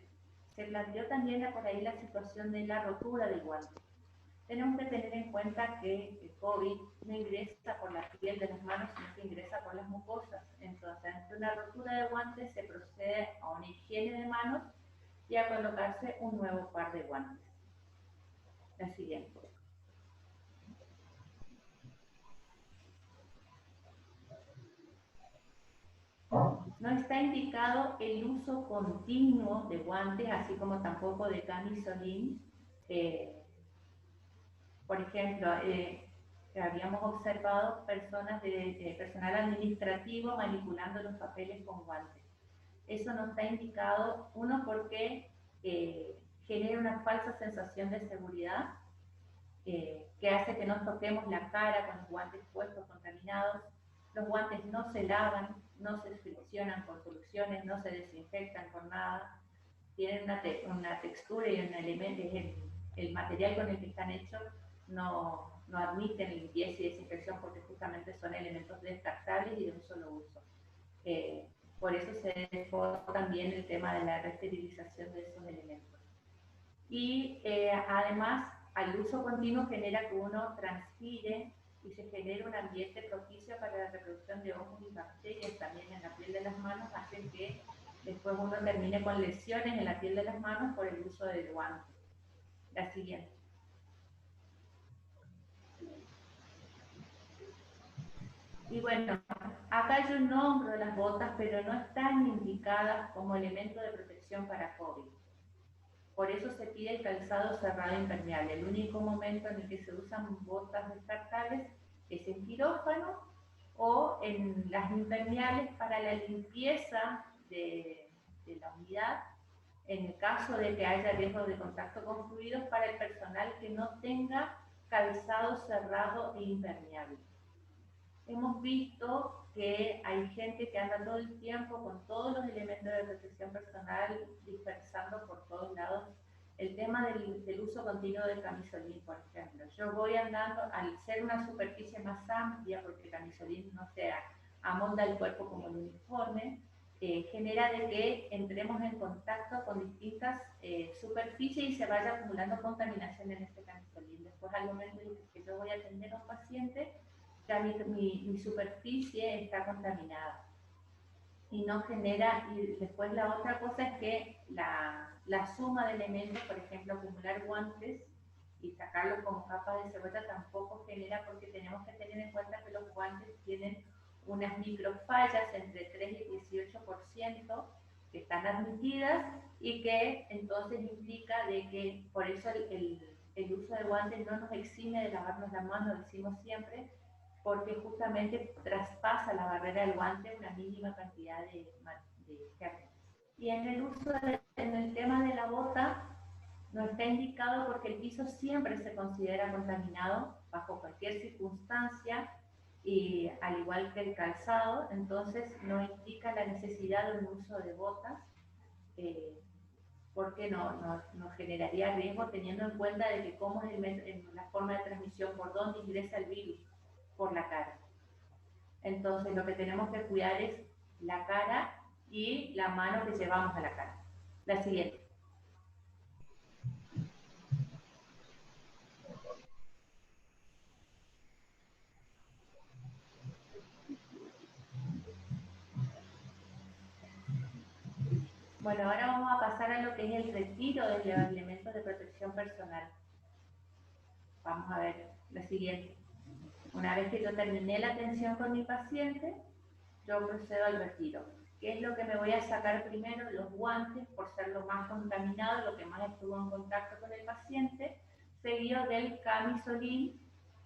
Se planteó también por ahí la situación de la rotura del guante. Tenemos que tener en cuenta que el COVID no ingresa por la piel de las manos, sino que ingresa por las mucosas. Entonces, ante una rotura de guante se procede a una higiene de manos y a colocarse un nuevo par de guantes. La siguiente. No está indicado el uso continuo de guantes, así como tampoco de camisolín. Por ejemplo, habíamos observado personas personal administrativo manipulando los papeles con guantes. Eso no está indicado, uno, porque genera una falsa sensación de seguridad, que hace que no toquemos la cara con los guantes puestos contaminados. Los guantes no se lavan, no se friccionan con soluciones, no se desinfectan con nada. Tienen una textura y un elemento, el material con el que están hechos no admiten limpieza y desinfección porque justamente son elementos descartables y de un solo uso. Por eso se dejó también el tema de la reesterilización de esos elementos. Y además, al uso continuo genera que uno transpire y se genera un ambiente propicio para la reproducción de hongos y bacterias también en la piel de las manos, hacen que después uno termine con lesiones en la piel de las manos por el uso del guante. La siguiente. Y bueno, acá yo nombro las botas, pero no están indicadas como elemento de protección para COVID. Por eso se pide el calzado cerrado impermeable. El único momento en el que se usan botas descartables es en quirófano o en las impermeables para la limpieza de la unidad, en el caso de que haya riesgo de contacto con fluidos, para el personal que no tenga calzado cerrado e impermeable. Hemos visto que hay gente que anda todo el tiempo con todos los elementos de protección personal dispersando por todos lados. El tema del uso continuo del camisolín, por ejemplo. Yo voy andando, al ser una superficie más amplia, porque el camisolín no se amolda el cuerpo como el uniforme, genera de que entremos en contacto con distintas superficies y se vaya acumulando contaminación en este camisolín. Después, al momento en que yo voy a atender a un paciente, ya mi superficie está contaminada y no genera. Y después la otra cosa es que la suma de elementos, por ejemplo, acumular guantes y sacarlos como capas de cebolla tampoco genera, porque tenemos que tener en cuenta que los guantes tienen unas microfallas entre 3 y 18% que están admitidas y que entonces implica de que por eso el uso de guantes no nos exime de lavarnos las manos, lo decimos siempre, porque justamente traspasa la barrera del guante una mínima cantidad de gérmenes. Y en el tema de la bota, no está indicado porque el piso siempre se considera contaminado bajo cualquier circunstancia, y al igual que el calzado, entonces no indica la necesidad de un uso de botas, porque no generaría riesgo, teniendo en cuenta de que cómo es la forma de transmisión, por dónde ingresa el virus, por la cara. Entonces lo que tenemos que cuidar es la cara y la mano que llevamos a la cara. La siguiente. Bueno, ahora vamos a pasar a lo que es el retiro de los elementos de protección personal. Vamos a ver la siguiente. Una vez que yo terminé la atención con mi paciente, yo procedo al retiro. ¿Qué es lo que me voy a sacar primero? Los guantes, por ser lo más contaminado, lo que más estuvo en contacto con el paciente, seguido del camisolín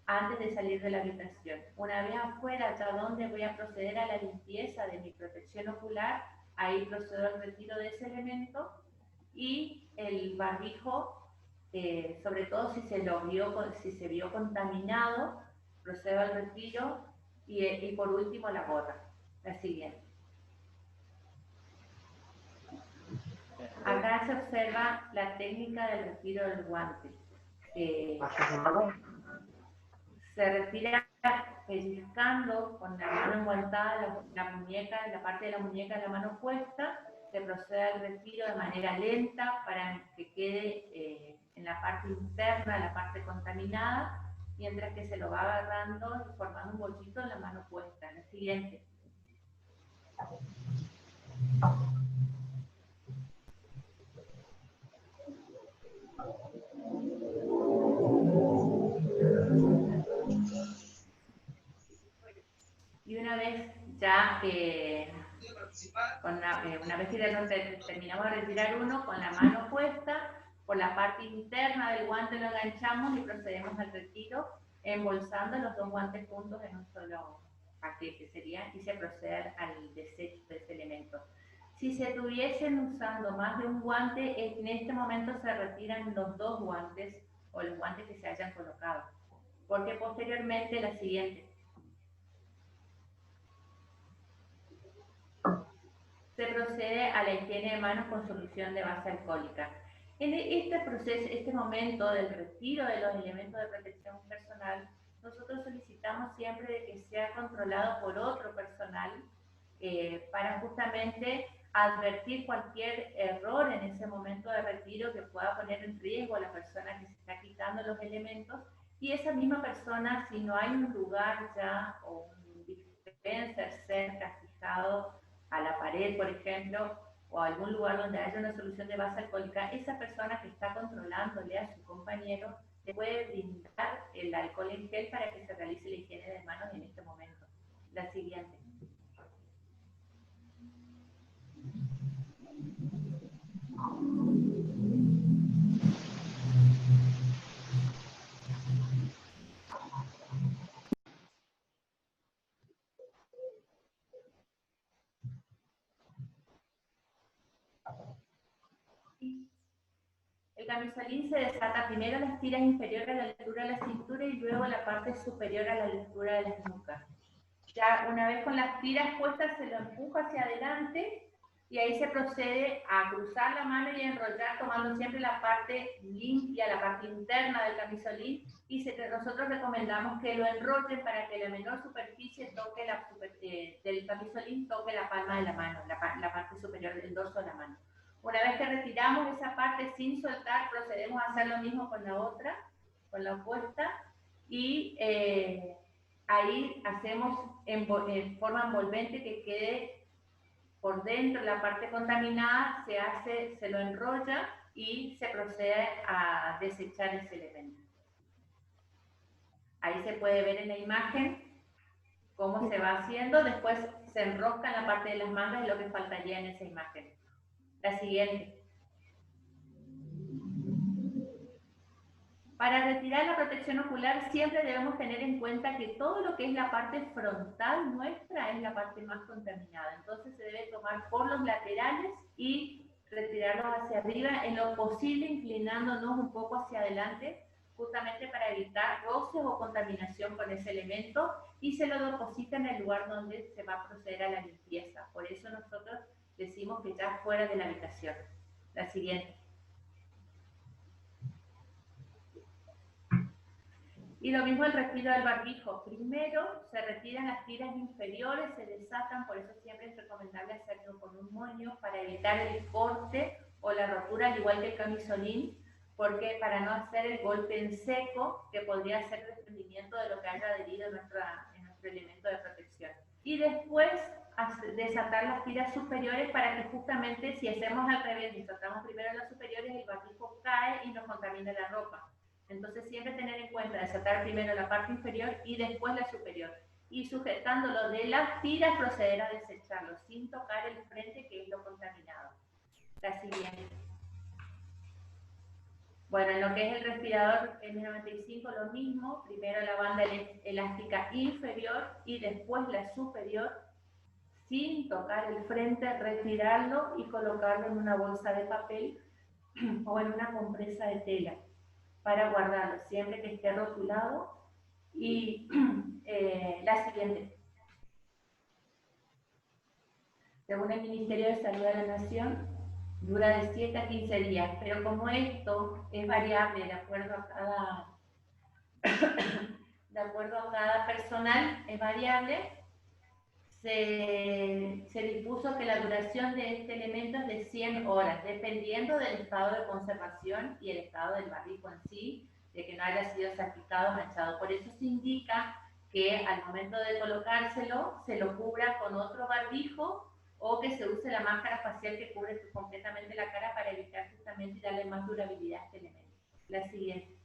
antes de salir de la habitación. Una vez afuera, ya donde voy a proceder a la limpieza de mi protección ocular, ahí procedo al retiro de ese elemento, y el barbijo, sobre todo si se vio contaminado, procedo al retiro, y por último la bota. La siguiente. Acá se observa la técnica del retiro del guante. Se retira pellizcando con la mano enguantada la muñeca, la parte de la muñeca de la mano puesta. Se procede al retiro de manera lenta para que quede en la parte interna, la parte contaminada, mientras que se lo va agarrando y formando un bolsito en la mano puesta. La siguiente. vez ya una vez que terminamos de retirar uno, con la mano puesta, por la parte interna del guante lo enganchamos y procedemos al retiro, embolsando los dos guantes juntos en un solo paquete sería, y se procede al desecho de ese elemento. Si se estuviesen usando más de un guante, en este momento se retiran los dos guantes o los guantes que se hayan colocado, porque posteriormente la siguiente. Se procede a la higiene de manos con solución de base alcohólica. En este proceso, este momento del retiro de los elementos de protección personal, nosotros solicitamos siempre de que sea controlado por otro personal para justamente advertir cualquier error en ese momento de retiro que pueda poner en riesgo a la persona que se está quitando los elementos, y esa misma persona, si no hay un lugar ya o un dispenser cerca fijado a la pared, por ejemplo, o algún lugar donde haya una solución de base alcohólica, esa persona que está controlándole a su compañero le puede brindar el alcohol en gel para que se realice la higiene de manos en este momento. La siguiente. El camisolín se desata primero las tiras inferiores a la altura de la cintura y luego la parte superior a la altura de las nucas. Ya una vez con las tiras puestas se lo empuja hacia adelante y ahí se procede a cruzar la mano y enrollar tomando siempre la parte limpia, la parte interna del camisolín, y nosotros recomendamos que lo enrollen para que la menor superficie toque del camisolín toque la palma de la mano, la parte superior del dorso de la mano. Una vez que retiramos esa parte sin soltar, procedemos a hacer lo mismo con la otra, con la opuesta, y ahí hacemos en forma envolvente que quede por dentro la parte contaminada, se lo enrolla y se procede a desechar ese elemento. Ahí se puede ver en la imagen cómo se va haciendo, después se enrosca en la parte de las mangas, es lo que faltaría en esa imagen. La siguiente. Para retirar la protección ocular siempre debemos tener en cuenta que todo lo que es la parte frontal nuestra es la parte más contaminada. Entonces se debe tomar por los laterales y retirarlos hacia arriba, en lo posible inclinándonos un poco hacia adelante, justamente para evitar roces o contaminación con ese elemento, y se lo deposita en el lugar donde se va a proceder a la limpieza. Por eso nosotros decimos que ya fuera de la habitación. La siguiente. Y lo mismo el retiro del barbijo. Primero se retiran las tiras inferiores, se desatan, por eso siempre es recomendable hacerlo con un moño para evitar el corte o la rotura, al igual que el camisolín, porque para no hacer el golpe en seco, que podría ser desprendimiento de lo que haya adherido en nuestro elemento de protección. Y después desatar las tiras superiores para que justamente, si hacemos al revés, desatamos primero las superiores, el barbijo cae y nos contamina la ropa. Entonces siempre tener en cuenta desatar primero la parte inferior y después la superior. Y sujetándolo de las tiras, proceder a desecharlo sin tocar el frente, que es lo contaminado. La siguiente. Bueno, en lo que es el respirador N95 lo mismo, primero la banda elástica inferior y después la superior, sin tocar el frente, retirarlo y colocarlo en una bolsa de papel o en una compresa de tela para guardarlo, siempre que esté rotulado. Y la siguiente. Según el Ministerio de Salud de la Nación, dura de 7 a 15 días, pero como esto es variable de acuerdo a cada personal, es variable, se dispuso que la duración de este elemento es de 100 horas, dependiendo del estado de conservación y el estado del barbijo en sí, de que no haya sido salpicado o manchado. Por eso se indica que al momento de colocárselo, se lo cubra con otro barbijo o que se use la máscara facial que cubre completamente la cara para evitar justamente darle más durabilidad a este elemento. La siguiente.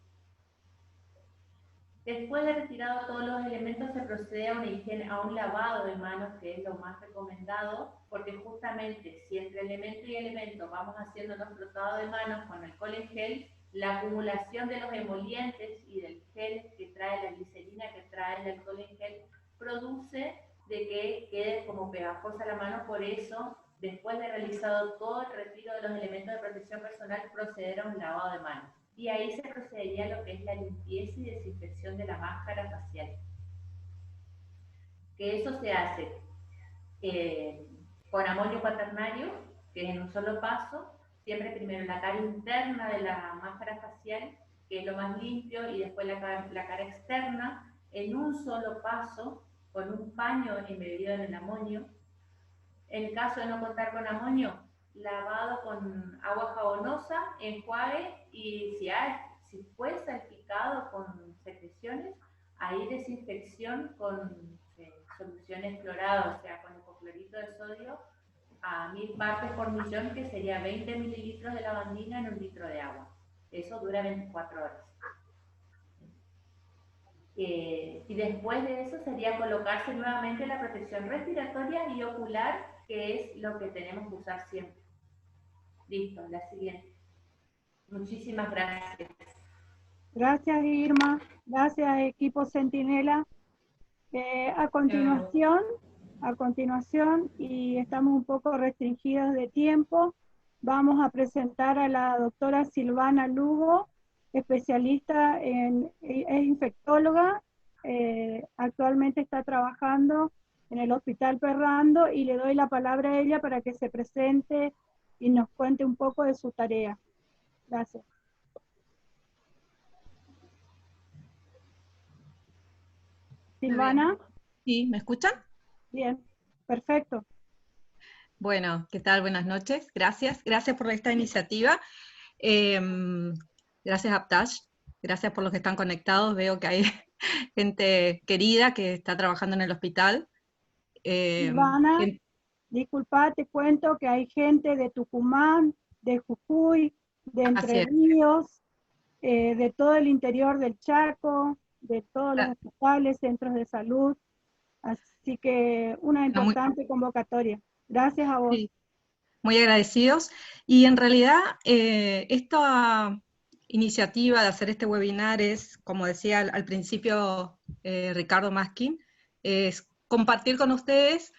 Después de retirado todos los elementos, se procede a una higiene, a un lavado de manos, que es lo más recomendado, porque justamente si entre elemento y elemento vamos haciendo los frotados de manos con alcohol en gel, la acumulación de los emolientes y del gel que trae la glicerina, que trae el alcohol en gel, produce de que quede como pegajosa la mano. Por eso, después de realizado todo el retiro de los elementos de protección personal, proceder a un lavado de manos. Y ahí se procedería a lo que es la limpieza y desinfección de la máscara facial. Que eso se hace con amonio cuaternario, que es en un solo paso, siempre primero la cara interna de la máscara facial, que es lo más limpio, y después la cara externa, en un solo paso, con un paño embebido en el amonio. En caso de no contar con amonio, lavado con agua jabonosa, enjuague, y si fue salpicado con secreciones, ahí desinfección con soluciones cloradas, o sea, con hipoclorito de sodio a 1000 partes por millón, que sería 20 mililitros de lavandina en 1 litro de agua. Eso dura 24 horas. Y después de eso sería colocarse nuevamente la protección respiratoria y ocular, que es lo que tenemos que usar siempre. Listo, la siguiente. Muchísimas gracias. Gracias, Irma. Gracias, equipo Centinela. A continuación, y estamos un poco restringidos de tiempo, vamos a presentar a la doctora Silvana Lugo, especialista es infectóloga, actualmente está trabajando en el Hospital Perrando, y le doy la palabra a ella para que se presente y nos cuente un poco de su tarea. Gracias. Silvana. Sí, ¿me escuchan? Bien, perfecto. Bueno, ¿qué tal? Buenas noches. Gracias por esta iniciativa. Gracias, Aptash. Gracias por los que están conectados. Veo que hay gente querida que está trabajando en el hospital. Silvana, disculpa, te cuento que hay gente de Tucumán, de Jujuy, de Entre Ríos, de todo el interior del Chaco, de todos los hospitales, centros de salud. Así que una importante convocatoria. Gracias a vos. Sí, muy agradecidos. Y en realidad esta iniciativa de hacer este webinar es, como decía al principio Ricardo Maskin, es compartir con ustedes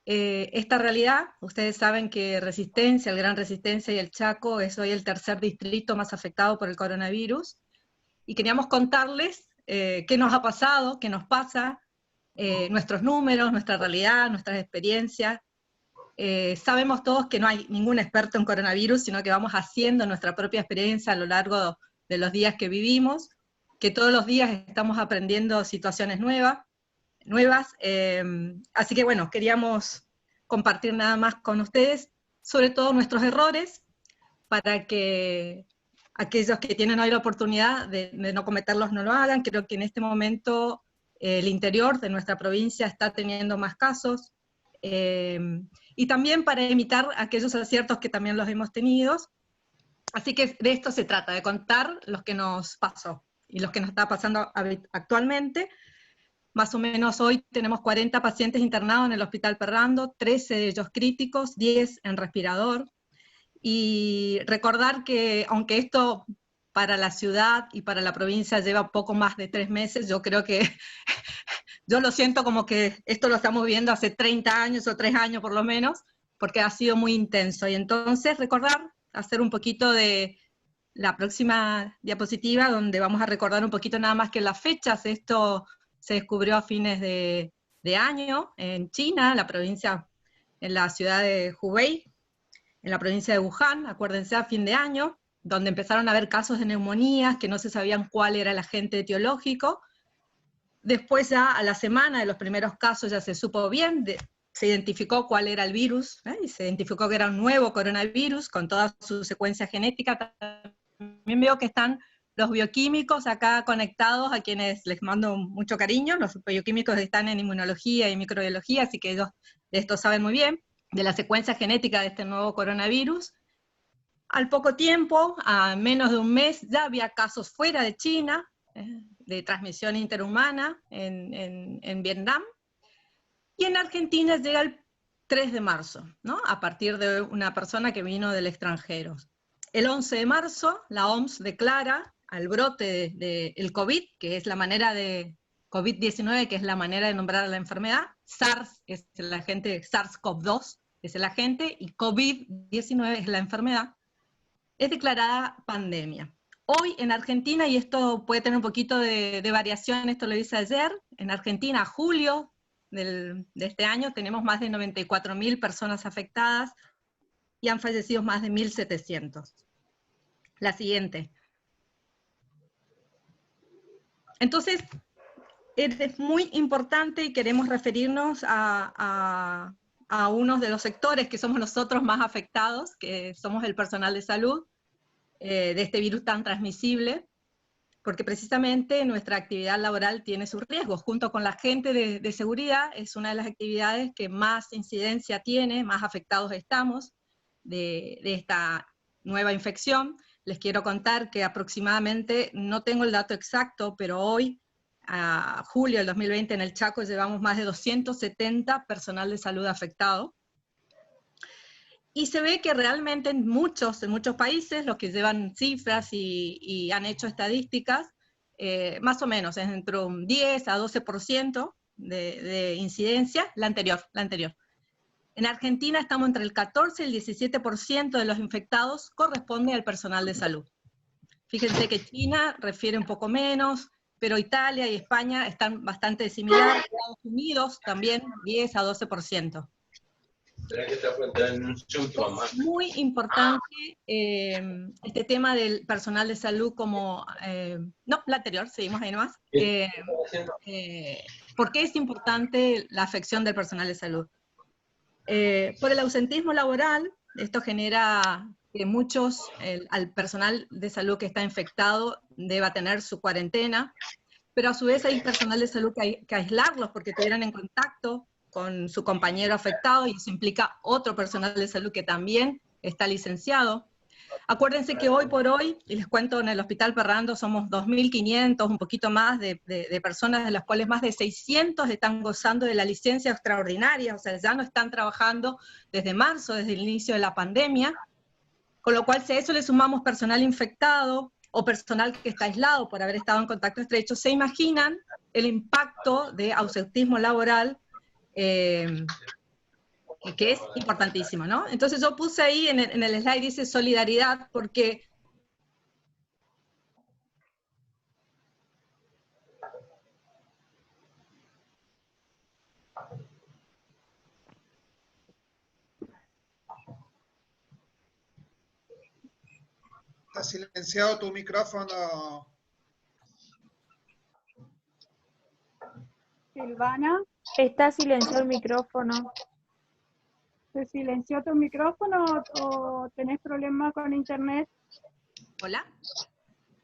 esta realidad. Ustedes saben que Resistencia, el Gran Resistencia y el Chaco es hoy el tercer distrito más afectado por el coronavirus. Y queríamos contarles qué nos ha pasado, qué nos pasa, nuestros números, nuestra realidad, nuestras experiencias. Sabemos todos que no hay ningún experto en coronavirus, sino que vamos haciendo nuestra propia experiencia a lo largo de los días que vivimos, que todos los días estamos aprendiendo situaciones nuevas. Así que bueno, queríamos compartir nada más con ustedes, sobre todo nuestros errores, para que aquellos que tienen hoy la oportunidad de no cometerlos no lo hagan. Creo que en este momento el interior de nuestra provincia está teniendo más casos, y también para imitar aquellos aciertos que también los hemos tenido. Así que de esto se trata, de contar lo que nos pasó y lo que nos está pasando actualmente. Más o menos hoy tenemos 40 pacientes internados en el Hospital Perrando, 13 de ellos críticos, 10 en respirador. Y recordar que aunque esto para la ciudad y para la provincia lleva poco más de 3 meses, yo creo que yo lo siento como que esto lo estamos viviendo hace 30 años o 3 años por lo menos, porque ha sido muy intenso. Y entonces recordar, hacer un poquito de la próxima diapositiva, donde vamos a recordar un poquito nada más que las fechas. Esto se descubrió a fines de año en China, en la ciudad de Hubei, en la provincia de Wuhan, acuérdense, a fin de año, donde empezaron a haber casos de neumonías que no se sabían cuál era el agente etiológico. Después ya a la semana de los primeros casos ya se supo bien, se identificó cuál era el virus, y se identificó que era un nuevo coronavirus con toda su secuencia genética. También veo que están los bioquímicos acá conectados, a quienes les mando mucho cariño. Los bioquímicos están en inmunología y microbiología, así que ellos de esto saben muy bien, de la secuencia genética de este nuevo coronavirus. Al poco tiempo, a menos de un mes, ya había casos fuera de China, de transmisión interhumana en Vietnam, y en Argentina llega el 3 de marzo, ¿no? A partir de una persona que vino del extranjero. El 11 de marzo, la OMS declara al brote del COVID, que es la manera de COVID-19, que es la manera de nombrar a la enfermedad, SARS es el agente, SARS-CoV-2 es el agente, y COVID-19 es la enfermedad, es declarada pandemia. Hoy en Argentina, y esto puede tener un poquito de variación, esto lo hice ayer, en Argentina, a julio de este año, tenemos más de 94.000 personas afectadas, y han fallecido más de 1.700. La siguiente. Entonces, es muy importante y queremos referirnos a uno de los sectores que somos nosotros más afectados, que somos el personal de salud, de este virus tan transmisible, porque precisamente nuestra actividad laboral tiene sus riesgos. Junto con la gente de seguridad, es una de las actividades que más incidencia tiene, más afectados estamos de esta nueva infección. Les quiero contar que aproximadamente, no tengo el dato exacto, pero hoy, a julio del 2020, en el Chaco llevamos más de 270 personal de salud afectado. Y se ve que realmente en muchos países, los que llevan cifras y han hecho estadísticas, más o menos es entre un 10 a 12% de incidencia, la anterior. En Argentina estamos entre el 14 y el 17% de los infectados corresponde al personal de salud. Fíjense que China refiere un poco menos, pero Italia y España están bastante similares. Estados Unidos también 10 a 12%. Es muy importante este tema del personal de salud como... no, la anterior, seguimos ahí nomás. ¿Por qué es importante la afección del personal de salud? Por el ausentismo laboral, esto genera que al personal de salud que está infectado deba tener su cuarentena, pero a su vez hay personal de salud que hay que aislarlos porque estuvieran en contacto con su compañero afectado, y eso implica otro personal de salud que también está licenciado. Acuérdense que hoy por hoy, y les cuento, en el Hospital Ferrando somos 2.500, un poquito más, de personas, de las cuales más de 600 están gozando de la licencia extraordinaria, o sea, ya no están trabajando desde marzo, desde el inicio de la pandemia, con lo cual si a eso le sumamos personal infectado, o personal que está aislado por haber estado en contacto estrecho, se imaginan el impacto de ausentismo laboral, que es importantísimo, ¿no? Entonces yo puse ahí en el slide, dice solidaridad, porque Está silenciado tu micrófono. Silvana, Está silenciado el micrófono. ¿se silenció tu micrófono o tenés problemas con internet? ¿hola?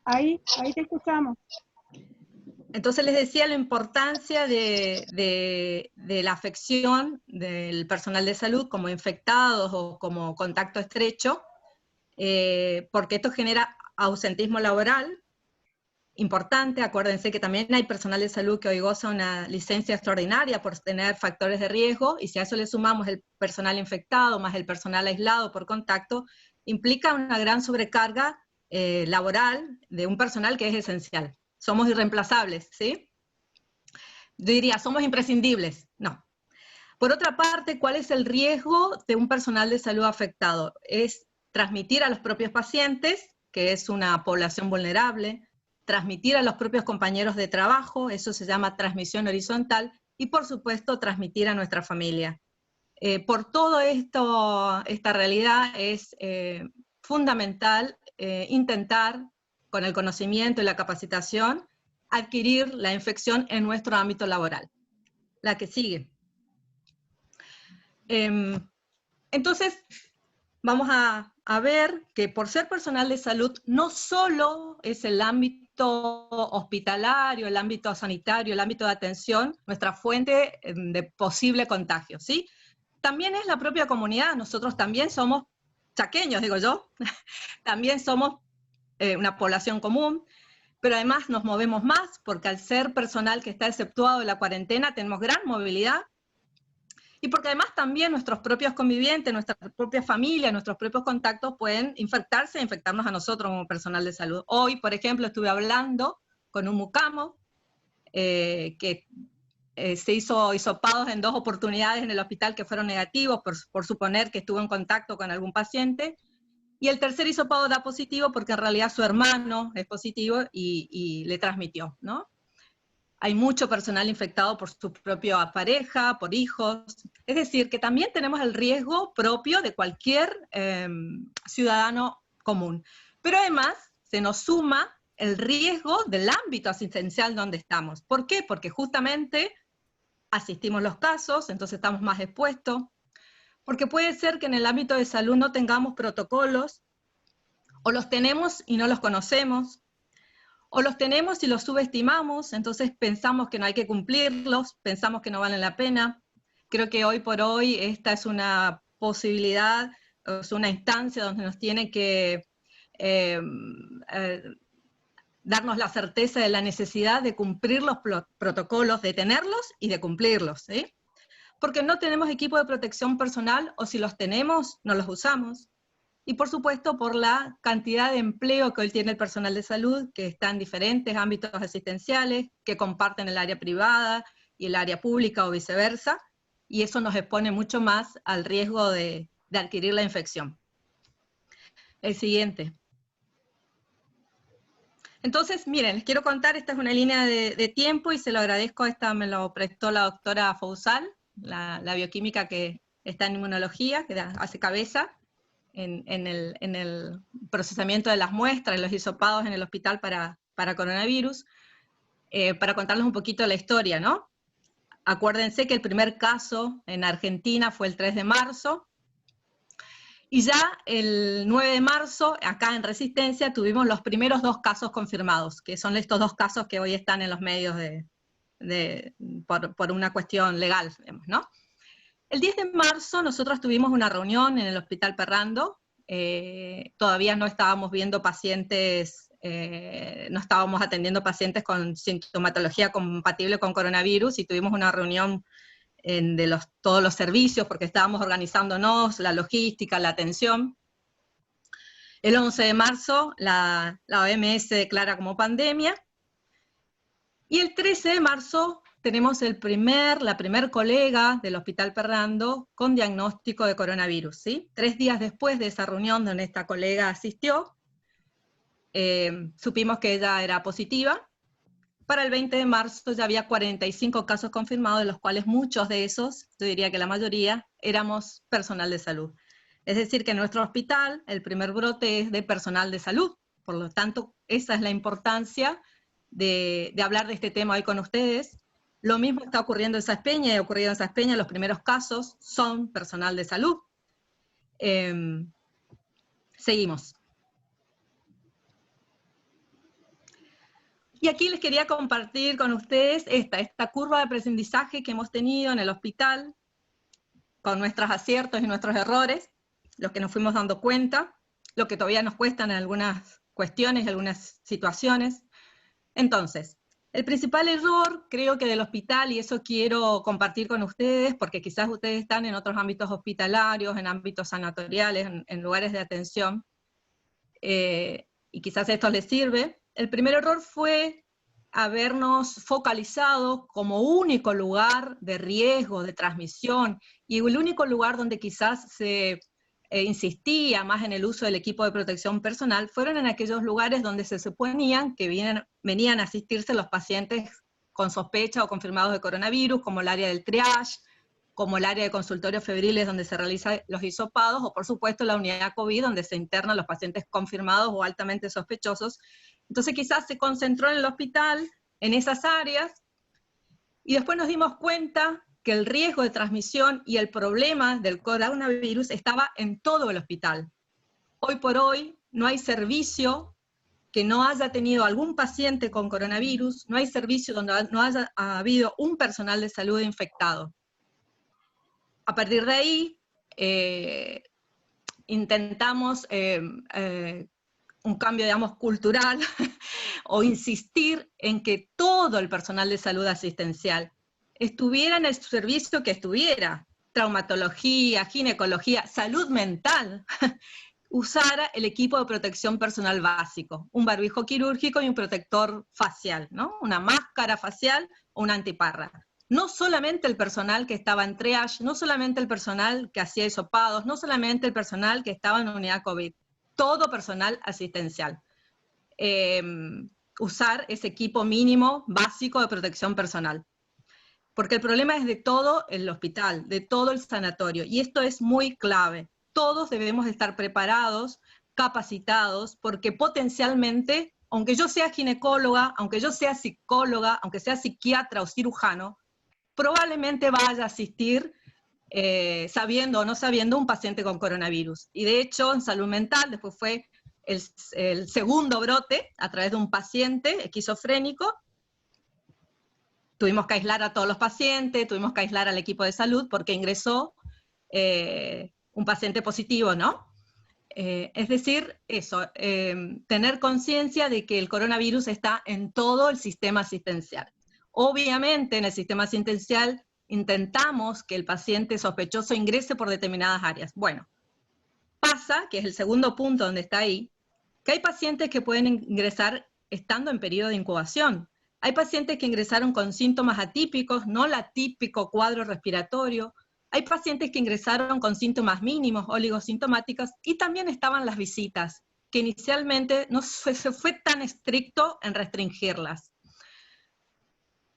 Ahí te escuchamos. Entonces les decía la importancia de la afección del personal de salud como infectados o como contacto estrecho, porque esto genera ausentismo laboral importante. Acuérdense que también hay personal de salud que hoy goza una licencia extraordinaria por tener factores de riesgo, y si a eso le sumamos el personal infectado más el personal aislado por contacto, implica una gran sobrecarga laboral de un personal que es esencial. Somos irreemplazables, ¿sí? Yo diría, somos imprescindibles. No. Por otra parte, ¿cuál es el riesgo de un personal de salud afectado? Es transmitir a los propios pacientes, que es una población vulnerable, transmitir a los propios compañeros de trabajo, eso se llama transmisión horizontal, y por supuesto transmitir a nuestra familia. Por todo esto, esta realidad es fundamental intentar, con el conocimiento y la capacitación, adquirir la infección en nuestro ámbito laboral. La que sigue. Entonces, vamos a ver que por ser personal de salud, no solo es el ámbito hospitalario, el ámbito sanitario, el ámbito de atención, nuestra fuente de posible contagio, ¿sí? También es la propia comunidad. Nosotros también somos chaqueños, digo yo, también somos una población común, pero además nos movemos más, porque al ser personal que está exceptuado de la cuarentena tenemos gran movilidad, y porque además también nuestros propios convivientes, nuestra propia familia, nuestros propios contactos pueden infectarse e infectarnos a nosotros como personal de salud. Hoy, por ejemplo, estuve hablando con un mucamo que se hizo hisopados en 2 oportunidades en el hospital que fueron negativos por suponer que estuvo en contacto con algún paciente, y el tercer hisopado da positivo porque en realidad su hermano es positivo y le transmitió, ¿no? Hay mucho personal infectado por su propia pareja, por hijos, es decir, que también tenemos el riesgo propio de cualquier ciudadano común. Pero además se nos suma el riesgo del ámbito asistencial donde estamos. ¿Por qué? Porque justamente asistimos los casos, entonces estamos más expuestos, porque puede ser que en el ámbito de salud no tengamos protocolos, o los tenemos y no los conocemos, o los tenemos y los subestimamos, entonces pensamos que no hay que cumplirlos, pensamos que no valen la pena. Creo que hoy por hoy esta es una posibilidad, es una instancia donde nos tiene que darnos la certeza de la necesidad de cumplir los protocolos, de tenerlos y de cumplirlos, ¿sí? Porque no tenemos equipo de protección personal, o si los tenemos, no los usamos. Y por supuesto por la cantidad de empleo que hoy tiene el personal de salud, que está en diferentes ámbitos asistenciales, que comparten el área privada y el área pública o viceversa, y eso nos expone mucho más al riesgo de adquirir la infección. El siguiente. Entonces, miren, les quiero contar, esta es una línea de tiempo y se lo agradezco, esta me lo prestó la doctora Fousal, la bioquímica que está en inmunología, que hace cabeza en el procesamiento de las muestras, en los hisopados en el hospital para coronavirus, para contarles un poquito la historia, ¿no? Acuérdense que el primer caso en Argentina fue el 3 de marzo, y ya el 9 de marzo, acá en Resistencia, tuvimos los primeros 2 casos confirmados, que son estos 2 casos que hoy están en los medios por una cuestión legal, digamos, ¿no? El 10 de marzo nosotros tuvimos una reunión en el Hospital Perrando, todavía no estábamos viendo pacientes, no estábamos atendiendo pacientes con sintomatología compatible con coronavirus, y tuvimos una reunión de todos los servicios, porque estábamos organizándonos, la logística, la atención. El 11 de marzo la OMS declara como pandemia, y el 13 de marzo tenemos la primer colega del Hospital Perrando con diagnóstico de coronavirus, ¿sí? 3 días después de esa reunión donde esta colega asistió, supimos que ella era positiva. Para el 20 de marzo ya había 45 casos confirmados, de los cuales muchos de esos, yo diría que la mayoría, éramos personal de salud. Es decir, que en nuestro hospital el primer brote es de personal de salud. Por lo tanto, esa es la importancia de hablar de este tema hoy con ustedes. Lo mismo está ocurriendo en Saspeña, y ha ocurrido en Saspeña, los primeros casos son personal de salud. Seguimos. Y aquí les quería compartir con ustedes esta curva de aprendizaje que hemos tenido en el hospital, con nuestros aciertos y nuestros errores, los que nos fuimos dando cuenta, lo que todavía nos cuestan en algunas cuestiones, algunas situaciones. Entonces, el principal error, creo que del hospital, y eso quiero compartir con ustedes, porque quizás ustedes están en otros ámbitos hospitalarios, en ámbitos sanatoriales, en lugares de atención, y quizás esto les sirve. El primer error fue habernos focalizado como único lugar de riesgo, de transmisión, y el único lugar donde quizás se insistía más en el uso del equipo de protección personal, fueron en aquellos lugares donde se suponían que venían a asistirse los pacientes con sospecha o confirmados de coronavirus, como el área del triage, como el área de consultorios febriles donde se realizan los hisopados, o por supuesto la unidad COVID donde se internan los pacientes confirmados o altamente sospechosos. Entonces quizás se concentró en el hospital, en esas áreas, y después nos dimos cuenta que el riesgo de transmisión y el problema del coronavirus estaba en todo el hospital. Hoy por hoy no hay servicio que no haya tenido algún paciente con coronavirus, no hay servicio donde no haya habido un personal de salud infectado. A partir de ahí, intentamos un cambio, digamos, cultural, o insistir en que todo el personal de salud asistencial estuviera en el servicio que estuviera, traumatología, ginecología, salud mental, usara el equipo de protección personal básico, un barbijo quirúrgico y un protector facial, ¿no? Una máscara facial o una antiparra. No solamente el personal que estaba en triage, no solamente el personal que hacía hisopados, no solamente el personal que estaba en unidad COVID, todo personal asistencial. Usar ese equipo mínimo básico de protección personal. Porque el problema es de todo el hospital, de todo el sanatorio, y esto es muy clave. Todos debemos estar preparados, capacitados, porque potencialmente, aunque yo sea ginecóloga, aunque yo sea psicóloga, aunque sea psiquiatra o cirujano, probablemente vaya a asistir, sabiendo o no sabiendo, un paciente con coronavirus. Y de hecho, en salud mental, después fue el segundo brote a través de un paciente esquizofrénico. Tuvimos que aislar a todos los pacientes, tuvimos que aislar al equipo de salud porque ingresó un paciente positivo, ¿no? Es decir, eso, tener conciencia de que el coronavirus está en todo el sistema asistencial. Obviamente, en el sistema asistencial intentamos que el paciente sospechoso ingrese por determinadas áreas. Bueno, pasa, que es el segundo punto donde está ahí, que hay pacientes que pueden ingresar estando en periodo de incubación. Hay pacientes que ingresaron con síntomas atípicos, no el atípico cuadro respiratorio. Hay pacientes que ingresaron con síntomas mínimos, oligosintomáticos, y también estaban las visitas, que inicialmente no se fue tan estricto en restringirlas.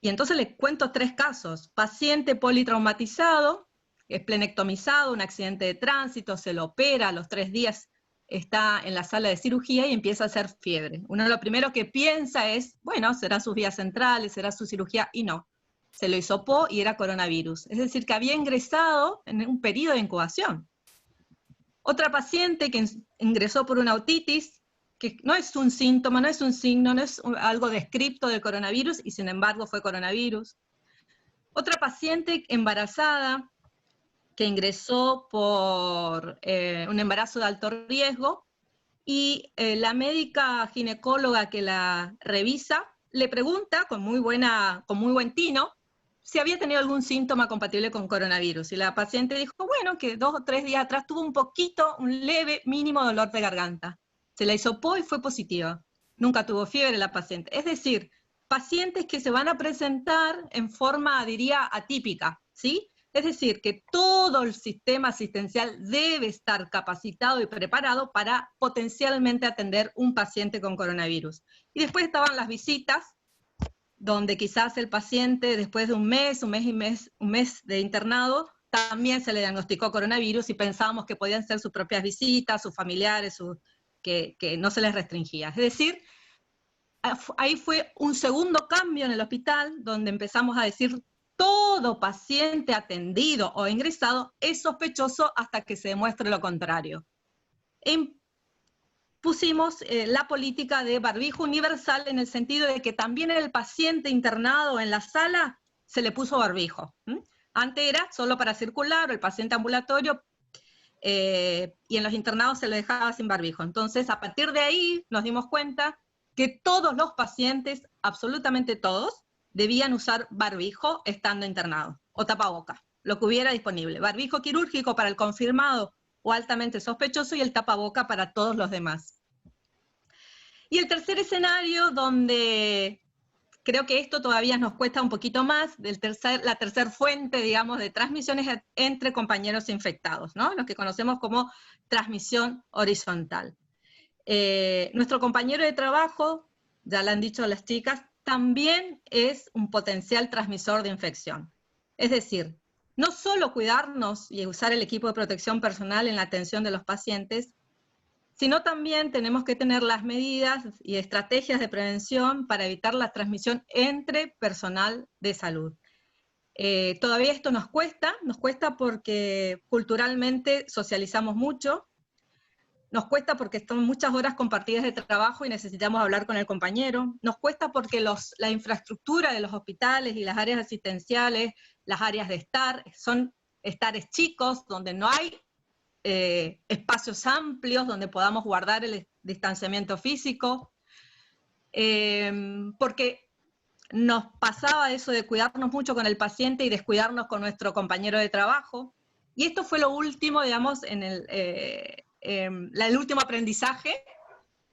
Y entonces les cuento 3 casos. Paciente politraumatizado, esplenectomizado, un accidente de tránsito, se lo opera, a los 3 días está en la sala de cirugía y empieza a hacer fiebre. Uno lo primero que piensa es, bueno, será sus vías centrales, será su cirugía, y no. Se lo hisopó y era coronavirus. Es decir, que había ingresado en un periodo de incubación. Otra paciente que ingresó por una otitis, que no es un síntoma, no es un signo, no es algo descripto del coronavirus, y sin embargo fue coronavirus. Otra paciente embarazada, que ingresó por un embarazo de alto riesgo, y la médica ginecóloga que la revisa le pregunta con muy buen tino si había tenido algún síntoma compatible con coronavirus. Y la paciente dijo, bueno, que 2 o 3 días atrás tuvo un leve, mínimo dolor de garganta. Se la hisopó y fue positiva. Nunca tuvo fiebre la paciente. Es decir, pacientes que se van a presentar en forma, diría, atípica, ¿sí? Es decir, que todo el sistema asistencial debe estar capacitado y preparado para potencialmente atender un paciente con coronavirus. Y después estaban las visitas, donde quizás el paciente, después de un mes de internado, también se le diagnosticó coronavirus y pensábamos que podían ser sus propias visitas, sus familiares, que no se les restringía. Es decir, ahí fue un segundo cambio en el hospital, donde empezamos a decir, todo paciente atendido o ingresado es sospechoso hasta que se demuestre lo contrario. Pusimos la política de barbijo universal, en el sentido de que también el paciente internado en la sala se le puso barbijo. Antes era solo para circular, el paciente ambulatorio, y en los internados se le dejaba sin barbijo. Entonces, a partir de ahí nos dimos cuenta que todos los pacientes, absolutamente todos, debían usar barbijo estando internados, o tapaboca, lo que hubiera disponible. Barbijo quirúrgico para el confirmado o altamente sospechoso, y el tapaboca para todos los demás. Y el tercer escenario, donde creo que esto todavía nos cuesta un poquito más, la tercera fuente, digamos, de transmisiones entre compañeros infectados, ¿no? Lo que conocemos como transmisión horizontal. Nuestro compañero de trabajo, ya lo han dicho las chicas, también es un potencial transmisor de infección. Es decir, no solo cuidarnos y usar el equipo de protección personal en la atención de los pacientes, sino también tenemos que tener las medidas y estrategias de prevención para evitar la transmisión entre personal de salud. Todavía esto nos cuesta porque culturalmente socializamos mucho, nos cuesta porque son muchas horas compartidas de trabajo y necesitamos hablar con el compañero, nos cuesta porque la infraestructura de los hospitales y las áreas asistenciales, las áreas de estar, son estares chicos, donde no hay espacios amplios donde podamos guardar el distanciamiento físico. porque nos pasaba eso de cuidarnos mucho con el paciente y descuidarnos con nuestro compañero de trabajo. Y esto fue lo último, digamos, en el último aprendizaje,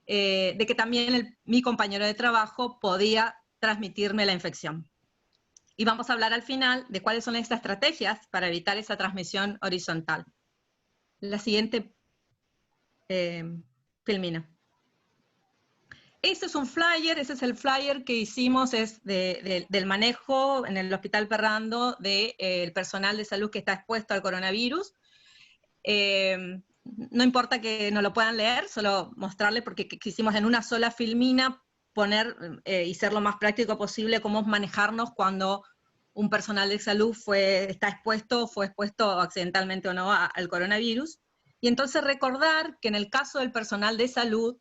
de que también mi compañero de trabajo podía transmitirme la infección. Y vamos a hablar al final de cuáles son estas estrategias para evitar esa transmisión horizontal. La siguiente, Filmina. Este es un flyer, ese es el flyer que hicimos del manejo en el Hospital Ferrando del personal de salud que está expuesto al coronavirus. No importa que no lo puedan leer, solo mostrarles porque quisimos en una sola filmina poner y ser lo más práctico posible cómo manejarnos cuando un personal de salud fue expuesto accidentalmente o no al coronavirus. Y entonces recordar que en el caso del personal de salud,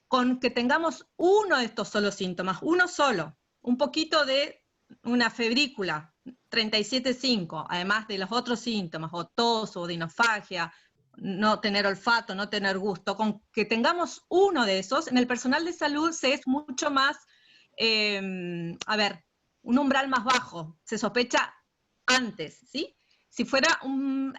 con que tengamos uno de estos solo síntomas, uno solo, un poquito de una febrícula, 37,5, además de los otros síntomas, o tos, o dinofagia, no tener olfato, no tener gusto, con que tengamos uno de esos, en el personal de salud se es mucho más, un umbral más bajo, se sospecha antes, ¿sí? Si fuera un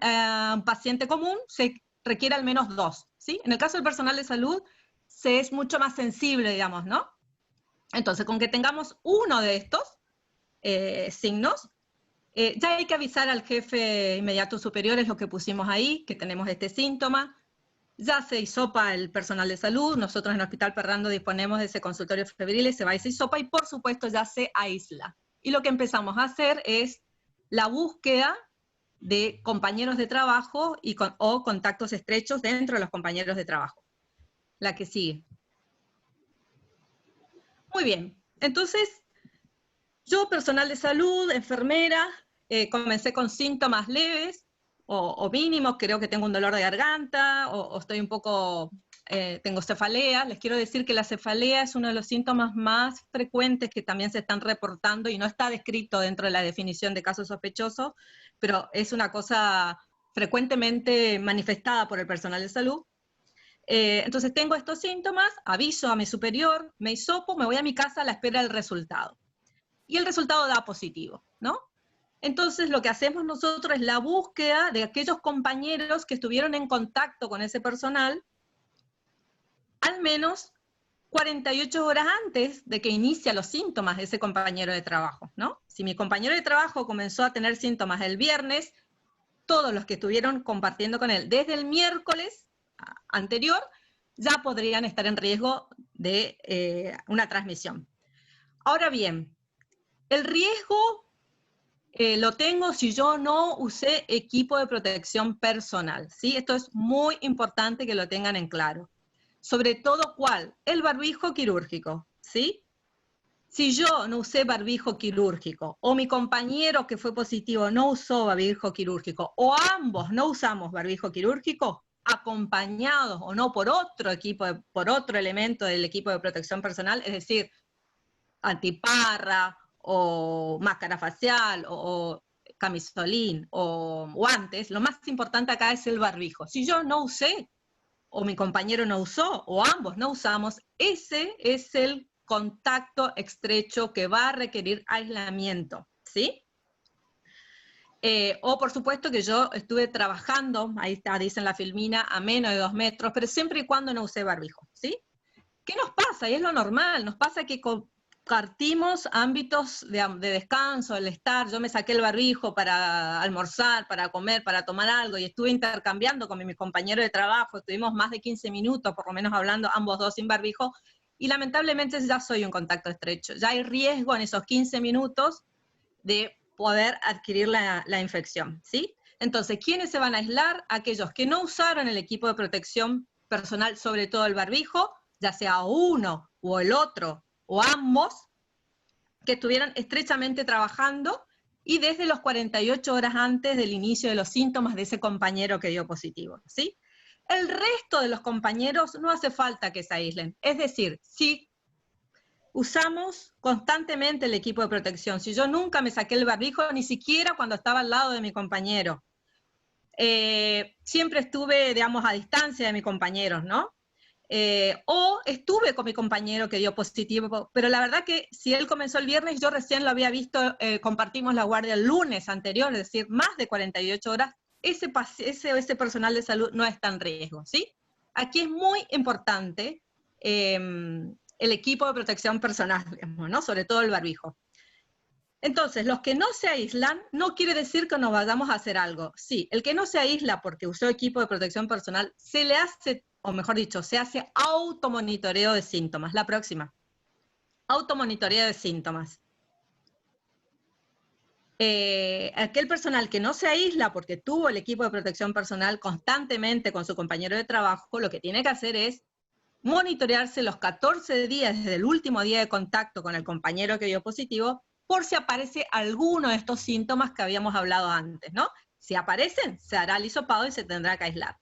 paciente común, se requiere al menos 2, ¿sí? En el caso del personal de salud, se es mucho más sensible, digamos, ¿no? Entonces, con que tengamos uno de estos signos, ya hay que avisar al jefe inmediato superior, es lo que pusimos ahí, que tenemos este síntoma. Ya se hisopa el personal de salud, nosotros en el Hospital Ferrando disponemos de ese consultorio febril, se va y se hisopa, y por supuesto ya se aísla. Y lo que empezamos a hacer es la búsqueda de compañeros de trabajo o contactos estrechos dentro de los compañeros de trabajo. La que sigue. Muy bien, entonces, yo, personal de salud, enfermera, comencé con síntomas leves o mínimos, creo que tengo un dolor de garganta, o estoy un poco, tengo cefalea. Les quiero decir que la cefalea es uno de los síntomas más frecuentes que también se están reportando y no está descrito dentro de la definición de caso sospechoso, pero es una cosa frecuentemente manifestada por el personal de salud. Entonces tengo estos síntomas, aviso a mi superior, me hisopo, me voy a mi casa a la espera del resultado. Y el resultado da positivo, ¿no? Entonces lo que hacemos nosotros es la búsqueda de aquellos compañeros que estuvieron en contacto con ese personal al menos 48 horas antes de que inicia los síntomas de ese compañero de trabajo, ¿no? Si mi compañero de trabajo comenzó a tener síntomas el viernes, todos los que estuvieron compartiendo con él desde el miércoles anterior ya podrían estar en riesgo de una transmisión. Ahora bien, el riesgo lo tengo si yo no usé equipo de protección personal, ¿sí? Esto es muy importante que lo tengan en claro. Sobre todo, ¿cuál? El barbijo quirúrgico, ¿sí? Si yo no usé barbijo quirúrgico, o mi compañero que fue positivo no usó barbijo quirúrgico, o ambos no usamos barbijo quirúrgico, acompañados o no por otro equipo, por otro elemento del equipo de protección personal, es decir, antiparra, o máscara facial, o camisolín, o guantes, lo más importante acá es el barbijo. Si yo no usé, o mi compañero no usó, o ambos no usamos, ese es el contacto estrecho que va a requerir aislamiento, ¿sí? O por supuesto que yo estuve trabajando, ahí está, dice en la filmina, a menos de 2 metros, pero siempre y cuando no usé barbijo, ¿sí? ¿Qué nos pasa? Y es lo normal, nos pasa que compartimos ámbitos de descanso, el estar, yo me saqué el barbijo para almorzar, para comer, para tomar algo, y estuve intercambiando con mis compañeros de trabajo, estuvimos más de 15 minutos, por lo menos hablando, ambos dos sin barbijo, y lamentablemente ya soy un contacto estrecho, ya hay riesgo en esos 15 minutos de poder adquirir la infección, ¿sí? Entonces, ¿quiénes se van a aislar? Aquellos que no usaron el equipo de protección personal, sobre todo el barbijo, ya sea uno o el otro, o ambos, que estuvieran estrechamente trabajando y desde los 48 horas antes del inicio de los síntomas de ese compañero que dio positivo, ¿sí? El resto de los compañeros no hace falta que se aíslen, es decir, si usamos constantemente el equipo de protección, si yo nunca me saqué el barbijo, ni siquiera cuando estaba al lado de mi compañero, siempre estuve, digamos, a distancia de mis compañeros, ¿no? o estuve con mi compañero que dio positivo, pero la verdad que si él comenzó el viernes, yo recién lo había visto, compartimos la guardia el lunes anterior, es decir, más de 48 horas, ese personal de salud no está en riesgo, ¿sí? Aquí es muy importante el equipo de protección personal, digamos, ¿no? Sobre todo el barbijo. Entonces, los que no se aíslan no quiere decir que no vayamos a hacer algo. Sí, el que no se aísla porque usó equipo de protección personal, se le hace, o mejor dicho, se hace automonitoreo de síntomas. La próxima. Automonitoreo de síntomas. Aquel personal que no se aísla porque tuvo el equipo de protección personal constantemente con su compañero de trabajo, lo que tiene que hacer es monitorearse los 14 días desde el último día de contacto con el compañero que dio positivo, por si aparece alguno de estos síntomas que habíamos hablado antes, ¿no? Si aparecen, se hará el hisopado y se tendrá que aislar.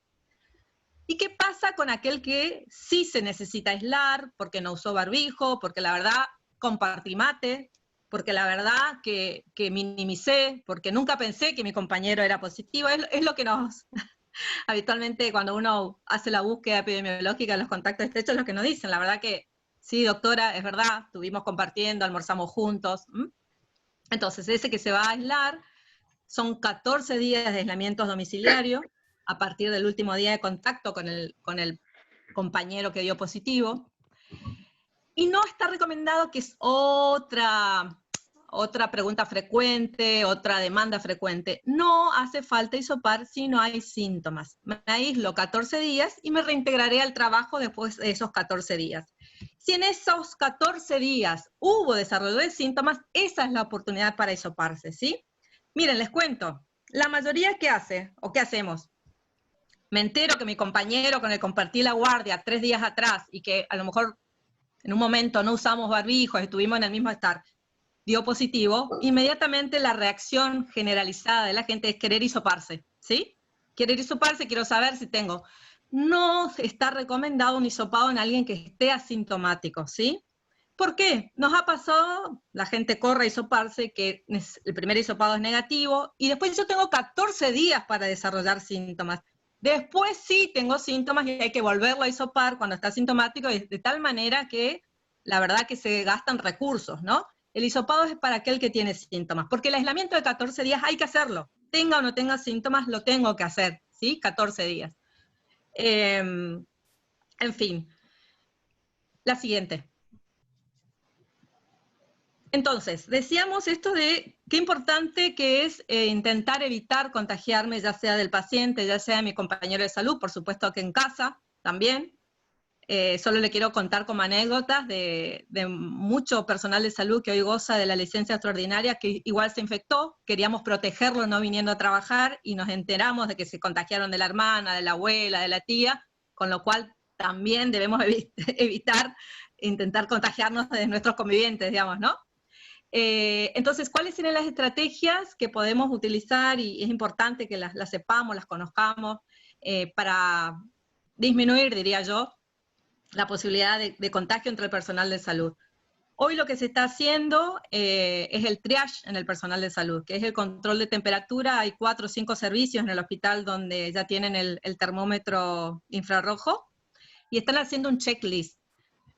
¿Y qué pasa con aquel que sí se necesita aislar porque no usó barbijo, porque la verdad compartí mate, porque la verdad que minimicé, porque nunca pensé que mi compañero era positivo? Es lo que nos... habitualmente cuando uno hace la búsqueda epidemiológica de los contactos estrechos, es lo que nos dicen. La verdad que sí, doctora, es verdad, estuvimos compartiendo, almorzamos juntos. Entonces, ese que se va a aislar son 14 días de aislamiento domiciliario a partir del último día de contacto con el compañero que dio positivo. Y no está recomendado, que es otra pregunta frecuente, otra demanda frecuente. No hace falta hisopar si no hay síntomas. Me aíslo 14 días y me reintegraré al trabajo después de esos 14 días. Si en esos 14 días hubo desarrollo de síntomas, esa es la oportunidad para hisoparse, ¿sí? Miren, les cuento. La mayoría, ¿qué hace? ¿O qué hacemos? Me entero que mi compañero con el que compartí la guardia 3 días atrás y que a lo mejor en un momento no usamos barbijos, estuvimos en el mismo estar, dio positivo, inmediatamente la reacción generalizada de la gente es querer hisoparse, ¿sí? Querer hisoparse, quiero saber si tengo. No está recomendado un hisopado en alguien que esté asintomático, ¿sí? ¿Por qué? Nos ha pasado, la gente corre a hisoparse, que el primer hisopado es negativo, y después yo tengo 14 días para desarrollar síntomas. Después sí tengo síntomas y hay que volverlo a hisopar cuando está asintomático, de tal manera que la verdad que se gastan recursos, ¿no? El hisopado es para aquel que tiene síntomas, porque el aislamiento de 14 días hay que hacerlo. Tenga o no tenga síntomas, lo tengo que hacer, ¿sí? 14 días. En fin. La siguiente. Entonces, decíamos esto de qué importante que es intentar evitar contagiarme, ya sea del paciente, ya sea de mi compañero de salud, por supuesto que en casa también. Solo le quiero contar como anécdotas de mucho personal de salud que hoy goza de la licencia extraordinaria, que igual se infectó, queríamos protegerlo no viniendo a trabajar, y nos enteramos de que se contagiaron de la hermana, de la abuela, de la tía, con lo cual también debemos evitar intentar contagiarnos de nuestros convivientes, digamos, ¿no? Entonces, ¿cuáles serían las estrategias que podemos utilizar? Y es importante que las sepamos, las conozcamos, para disminuir, diría yo, la posibilidad de contagio entre el personal de salud. Hoy lo que se está haciendo es el triage en el personal de salud, que es el control de temperatura. Hay 4 o 5 servicios en el hospital donde ya tienen el termómetro infrarrojo y están haciendo un checklist.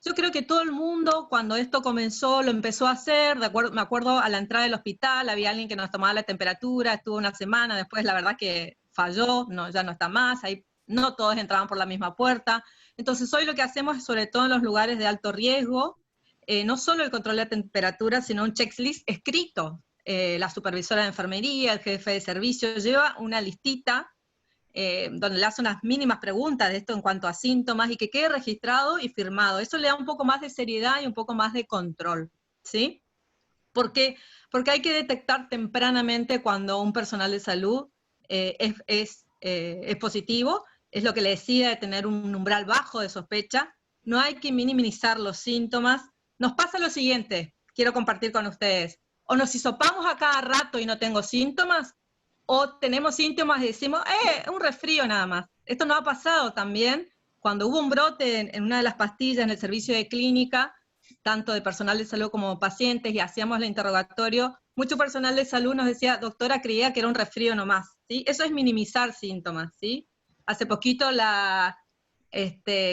Yo creo que todo el mundo, cuando esto comenzó, lo empezó a hacer. Me acuerdo a la entrada del hospital, había alguien que nos tomaba la temperatura, estuvo una semana, después la verdad que falló, ya no está más, ahí no todos entraban por la misma puerta. Entonces hoy lo que hacemos es, sobre todo en los lugares de alto riesgo, no solo el control de temperatura, sino un checklist escrito. La supervisora de enfermería, el jefe de servicio, lleva una listita donde le hace unas mínimas preguntas de esto en cuanto a síntomas y que quede registrado y firmado. Eso le da un poco más de seriedad y un poco más de control, ¿sí? ¿Por qué? Porque hay que detectar tempranamente cuando un personal de salud es positivo. Es lo que le decía, de tener un umbral bajo de sospecha. No hay que minimizar los síntomas. Nos pasa lo siguiente, quiero compartir con ustedes. O nos hisopamos a cada rato y no tengo síntomas, o tenemos síntomas y decimos, un resfrío nada más. Esto no ha pasado también cuando hubo un brote en una de las pastillas en el servicio de clínica, tanto de personal de salud como pacientes, y hacíamos el interrogatorio. Mucho personal de salud nos decía, doctora, creía que era un resfrío nomás, ¿sí? Eso es minimizar síntomas, ¿sí? Hace poquito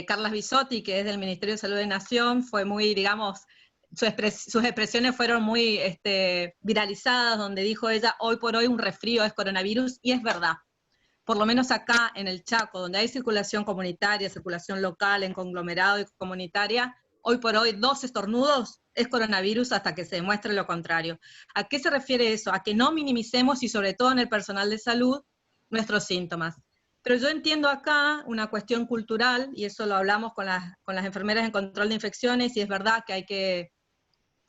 Carla Bisotti, que es del Ministerio de Salud de Nación, fue muy, digamos, sus expresiones fueron muy viralizadas, donde dijo ella, hoy por hoy un resfrío es coronavirus, y es verdad. Por lo menos acá en el Chaco, donde hay circulación comunitaria, circulación local, en conglomerado y comunitaria, hoy por hoy 2 estornudos es coronavirus hasta que se demuestre lo contrario. ¿A qué se refiere eso? A que no minimicemos, y sobre todo en el personal de salud, nuestros síntomas. Pero yo entiendo acá una cuestión cultural, y eso lo hablamos con las enfermeras en control de infecciones, y es verdad que hay que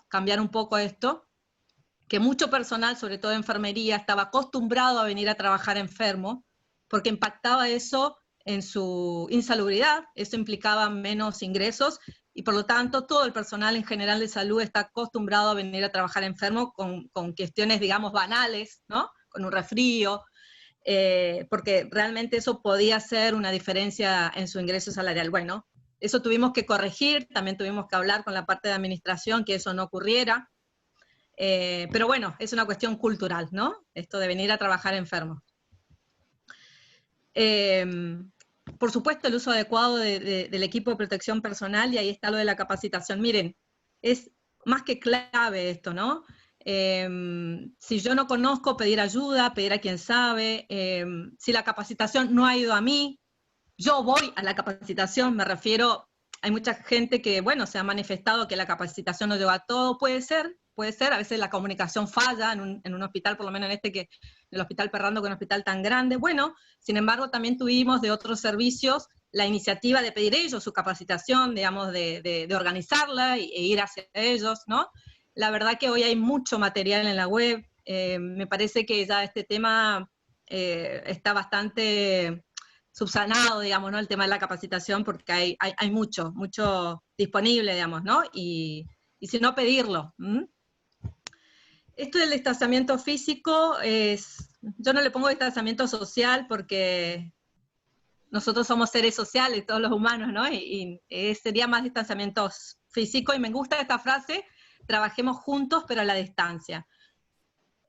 cambiar un poco esto, que mucho personal, sobre todo de enfermería, estaba acostumbrado a venir a trabajar enfermo, porque impactaba eso en su insalubridad, eso implicaba menos ingresos, y por lo tanto todo el personal en general de salud está acostumbrado a venir a trabajar enfermo con cuestiones, digamos, banales, ¿no? Con un resfrío, porque realmente eso podía ser una diferencia en su ingreso salarial. Bueno, eso tuvimos que corregir, también tuvimos que hablar con la parte de administración que eso no ocurriera, pero bueno, es una cuestión cultural, ¿no? Esto de venir a trabajar enfermo. Por supuesto, el uso adecuado del equipo de protección personal, y ahí está lo de la capacitación. Miren, es más que clave esto, ¿no? Si yo no conozco, pedir ayuda, pedir a quien sabe. Si la capacitación no ha ido a mí, yo voy a la capacitación, me refiero, hay mucha gente que, bueno, se ha manifestado que la capacitación no lleva a todo, puede ser, a veces la comunicación falla en un hospital, por lo menos en el Hospital Perrando, que es un hospital tan grande. Bueno, sin embargo, también tuvimos de otros servicios la iniciativa de pedir ellos su capacitación, digamos, de organizarla e ir hacia ellos, ¿no? La verdad que hoy hay mucho material en la web, me parece que ya este tema está bastante subsanado, digamos, ¿no? El tema de la capacitación, porque hay mucho disponible, digamos, ¿no? Y si no, pedirlo. Esto del distanciamiento físico yo no le pongo distanciamiento social porque nosotros somos seres sociales, todos los humanos, ¿no? Y sería más distanciamiento físico, y me gusta esta frase, trabajemos juntos pero a la distancia.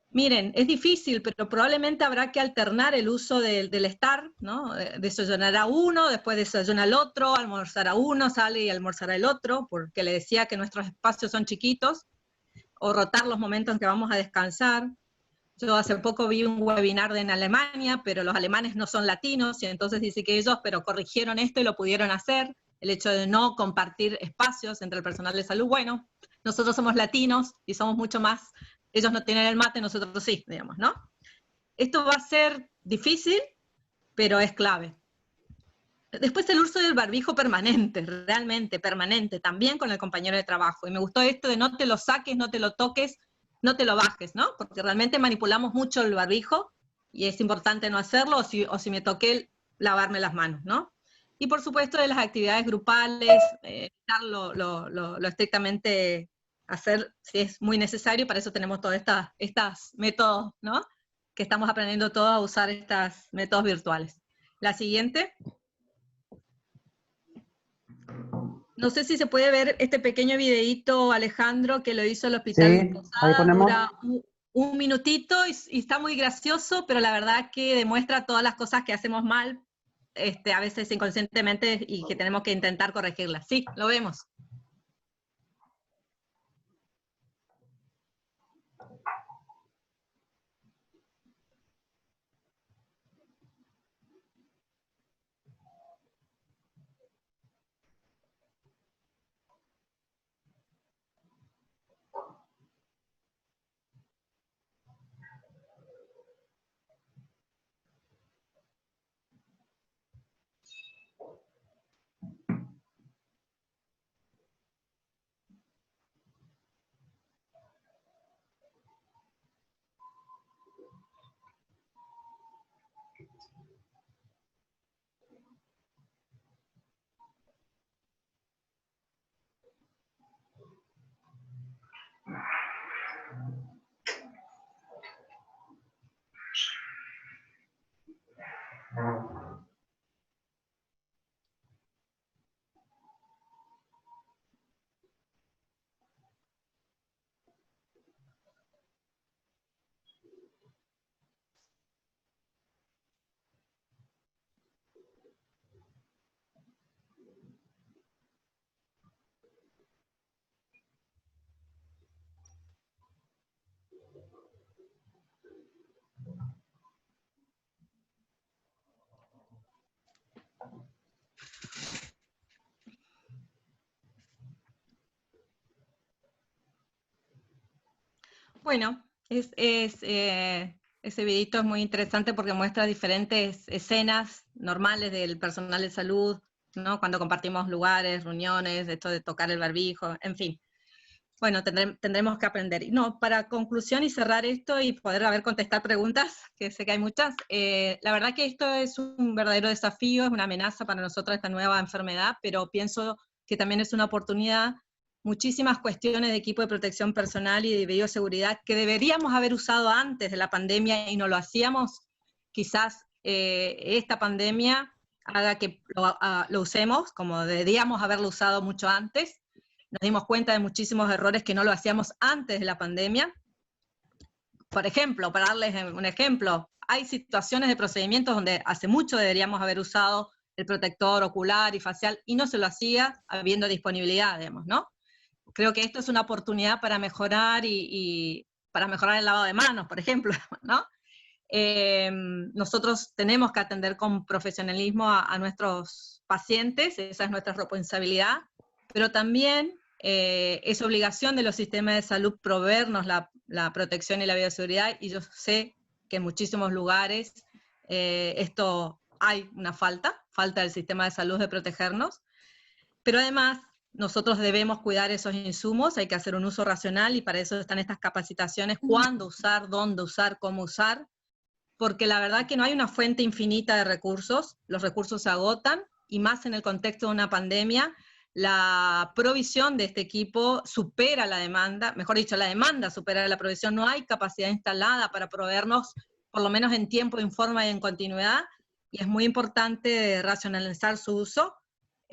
Miren, es difícil, pero probablemente habrá que alternar el uso del estar, ¿no? Desayunar a uno, después desayunar al otro, almorzar a uno, sale y almorzará el otro, porque le decía que nuestros espacios son chiquitos, o rotar los momentos en que vamos a descansar. Yo hace poco vi un webinar en Alemania, pero los alemanes no son latinos, y entonces dice que ellos, pero corrigieron esto y lo pudieron hacer, el hecho de no compartir espacios entre el personal de salud. Bueno, nosotros somos latinos y somos mucho más, ellos no tienen el mate, nosotros sí, digamos, ¿no? Esto va a ser difícil, pero es clave. Después el uso del barbijo permanente, realmente permanente, también con el compañero de trabajo. Y me gustó esto de no te lo saques, no te lo toques, no te lo bajes, ¿no? Porque realmente manipulamos mucho el barbijo y es importante no hacerlo, o si me toqué, lavarme las manos, ¿no? Y por supuesto de las actividades grupales, lo estrictamente hacer si es muy necesario. Para eso tenemos todos estos métodos, ¿no? Que estamos aprendiendo todos a usar estos métodos virtuales. La siguiente. No sé si se puede ver este pequeño videíto, Alejandro, que lo hizo el Hospital Sí, Posada. ahí ponemos. Dura un minutito y está muy gracioso, pero la verdad que demuestra todas las cosas que hacemos mal, a veces inconscientemente, y que tenemos que intentar corregirlas. Sí, lo vemos. Bueno, ese videito es muy interesante porque muestra diferentes escenas normales del personal de salud, ¿no? Cuando compartimos lugares, reuniones, esto de tocar el barbijo, en fin. Bueno, tendremos que aprender. No, para conclusión y cerrar esto y poder contestar preguntas, que sé que hay muchas, la verdad que esto es un verdadero desafío, es una amenaza para nosotros esta nueva enfermedad, pero pienso que también es una oportunidad. Muchísimas cuestiones de equipo de protección personal y de bioseguridad que deberíamos haber usado antes de la pandemia y no lo hacíamos, quizás esta pandemia haga que lo usemos, como deberíamos haberlo usado mucho antes. Nos dimos cuenta de muchísimos errores que no lo hacíamos antes de la pandemia. Por ejemplo, para darles un ejemplo, hay situaciones de procedimientos donde hace mucho deberíamos haber usado el protector ocular y facial y no se lo hacía habiendo disponibilidad, digamos, ¿no? Creo que esto es una oportunidad para mejorar y para mejorar el lavado de manos, por ejemplo, ¿no? Nosotros tenemos que atender con profesionalismo a nuestros pacientes, esa es nuestra responsabilidad, pero también es obligación de los sistemas de salud proveernos la protección y la bioseguridad, y yo sé que en muchísimos lugares esto hay una falta del sistema de salud de protegernos, pero además nosotros debemos cuidar esos insumos, hay que hacer un uso racional y para eso están estas capacitaciones, cuándo usar, dónde usar, cómo usar, porque la verdad que no hay una fuente infinita de recursos, los recursos se agotan, y más en el contexto de una pandemia, la provisión de este equipo supera la demanda, mejor dicho, la demanda supera la provisión, no hay capacidad instalada para proveernos, por lo menos en tiempo, en forma y en continuidad, y es muy importante racionalizar su uso,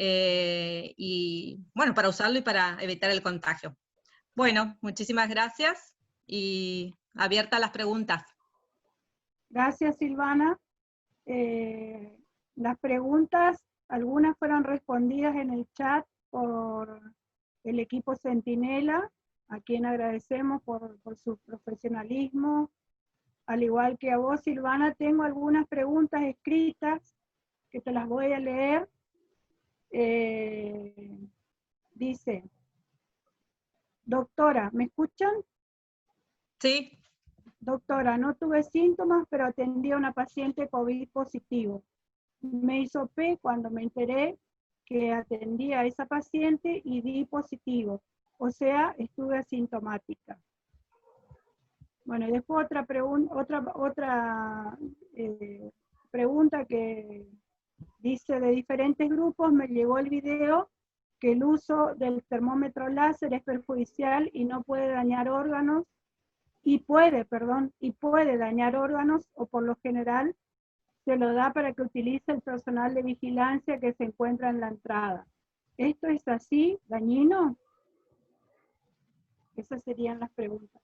y bueno, para usarlo y para evitar el contagio. Bueno, muchísimas gracias, y abiertas las preguntas. Gracias, Silvana. Las preguntas, algunas fueron respondidas en el chat por el equipo Centinela, a quien agradecemos por su profesionalismo. Al igual que a vos, Silvana, tengo algunas preguntas escritas que te las voy a leer. Dice, doctora, ¿me escuchan? Sí. Doctora, no tuve síntomas, pero atendí a una paciente COVID positivo. Me hisopé cuando me enteré que atendía a esa paciente y di positivo, o sea, estuve asintomática. Bueno, y después otra pregunta que dice, de diferentes grupos me llegó el video que el uso del termómetro láser es perjudicial y no puede dañar órganos, y puede dañar órganos, o por lo general se lo da para que utilice el personal de vigilancia que se encuentra en la entrada. ¿Esto es así, dañino? Esas serían las preguntas.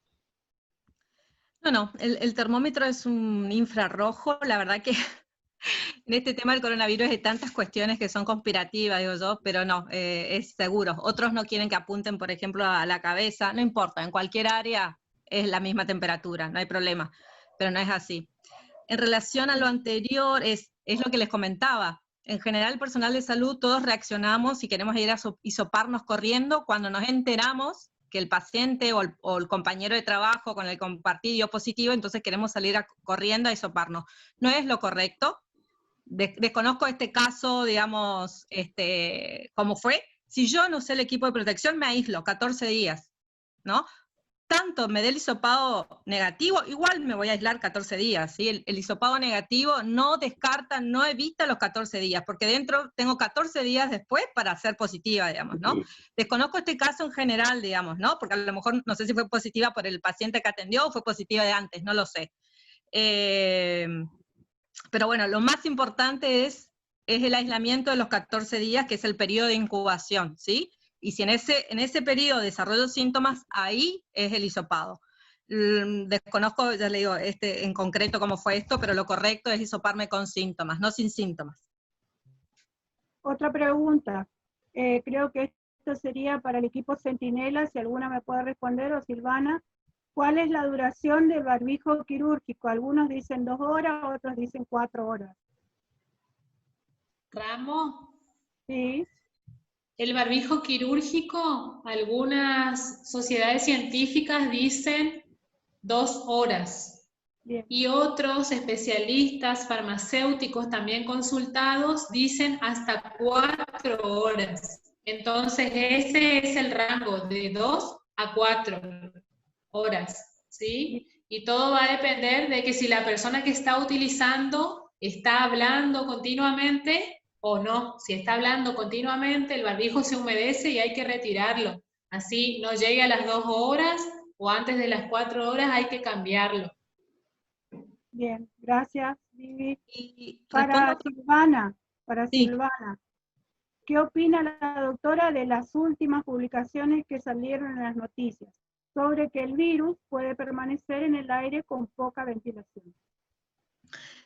No, el termómetro es un infrarrojo, la verdad que en este tema del coronavirus hay tantas cuestiones que son conspirativas, digo yo, pero no, es seguro. Otros no quieren que apunten, por ejemplo, a la cabeza, no importa, en cualquier área es la misma temperatura, no hay problema, pero no es así. En relación a lo anterior, es lo que les comentaba. En general, el personal de salud, todos reaccionamos y queremos ir a hisoparnos corriendo cuando nos enteramos que el paciente o el compañero de trabajo con el compartí dio positivo, entonces queremos salir corriendo a hisoparnos. No es lo correcto. Desconozco este caso, digamos, cómo fue. Si yo no usé el equipo de protección, me aíslo 14 días, ¿no? Tanto me dé el hisopado negativo, igual me voy a aislar 14 días, ¿sí? El hisopado negativo no descarta, no evita los 14 días, porque dentro tengo 14 días después para ser positiva, digamos, ¿no? Desconozco este caso en general, digamos, ¿no? Porque a lo mejor no sé si fue positiva por el paciente que atendió o fue positiva de antes, no lo sé. Pero bueno, lo más importante es el aislamiento de los 14 días, que es el periodo de incubación, ¿sí? Y si en ese periodo desarrollo síntomas, ahí es el hisopado. Desconozco, ya le digo, en concreto cómo fue esto, pero lo correcto es hisoparme con síntomas, no sin síntomas. Otra pregunta, creo que esto sería para el equipo Centinela, si alguna me puede responder, o Silvana. ¿Cuál es la duración del barbijo quirúrgico? Algunos dicen 2 horas, otros dicen 4 horas. Ramos. Sí. El barbijo quirúrgico, algunas sociedades científicas dicen 2 horas. Bien. Y otros especialistas farmacéuticos también consultados dicen hasta 4 horas. Entonces ese es el rango de 2 a 4 horas, ¿sí? Y todo va a depender de que si la persona que está utilizando está hablando continuamente o no. Si está hablando continuamente, el barbijo se humedece y hay que retirarlo. Así no llegue a las 2 horas o antes de las 4 horas hay que cambiarlo. Bien, gracias, Vivi. Y Para respondo, sí. Silvana, ¿qué opina la doctora de las últimas publicaciones que salieron en las noticias sobre que el virus puede permanecer en el aire con poca ventilación?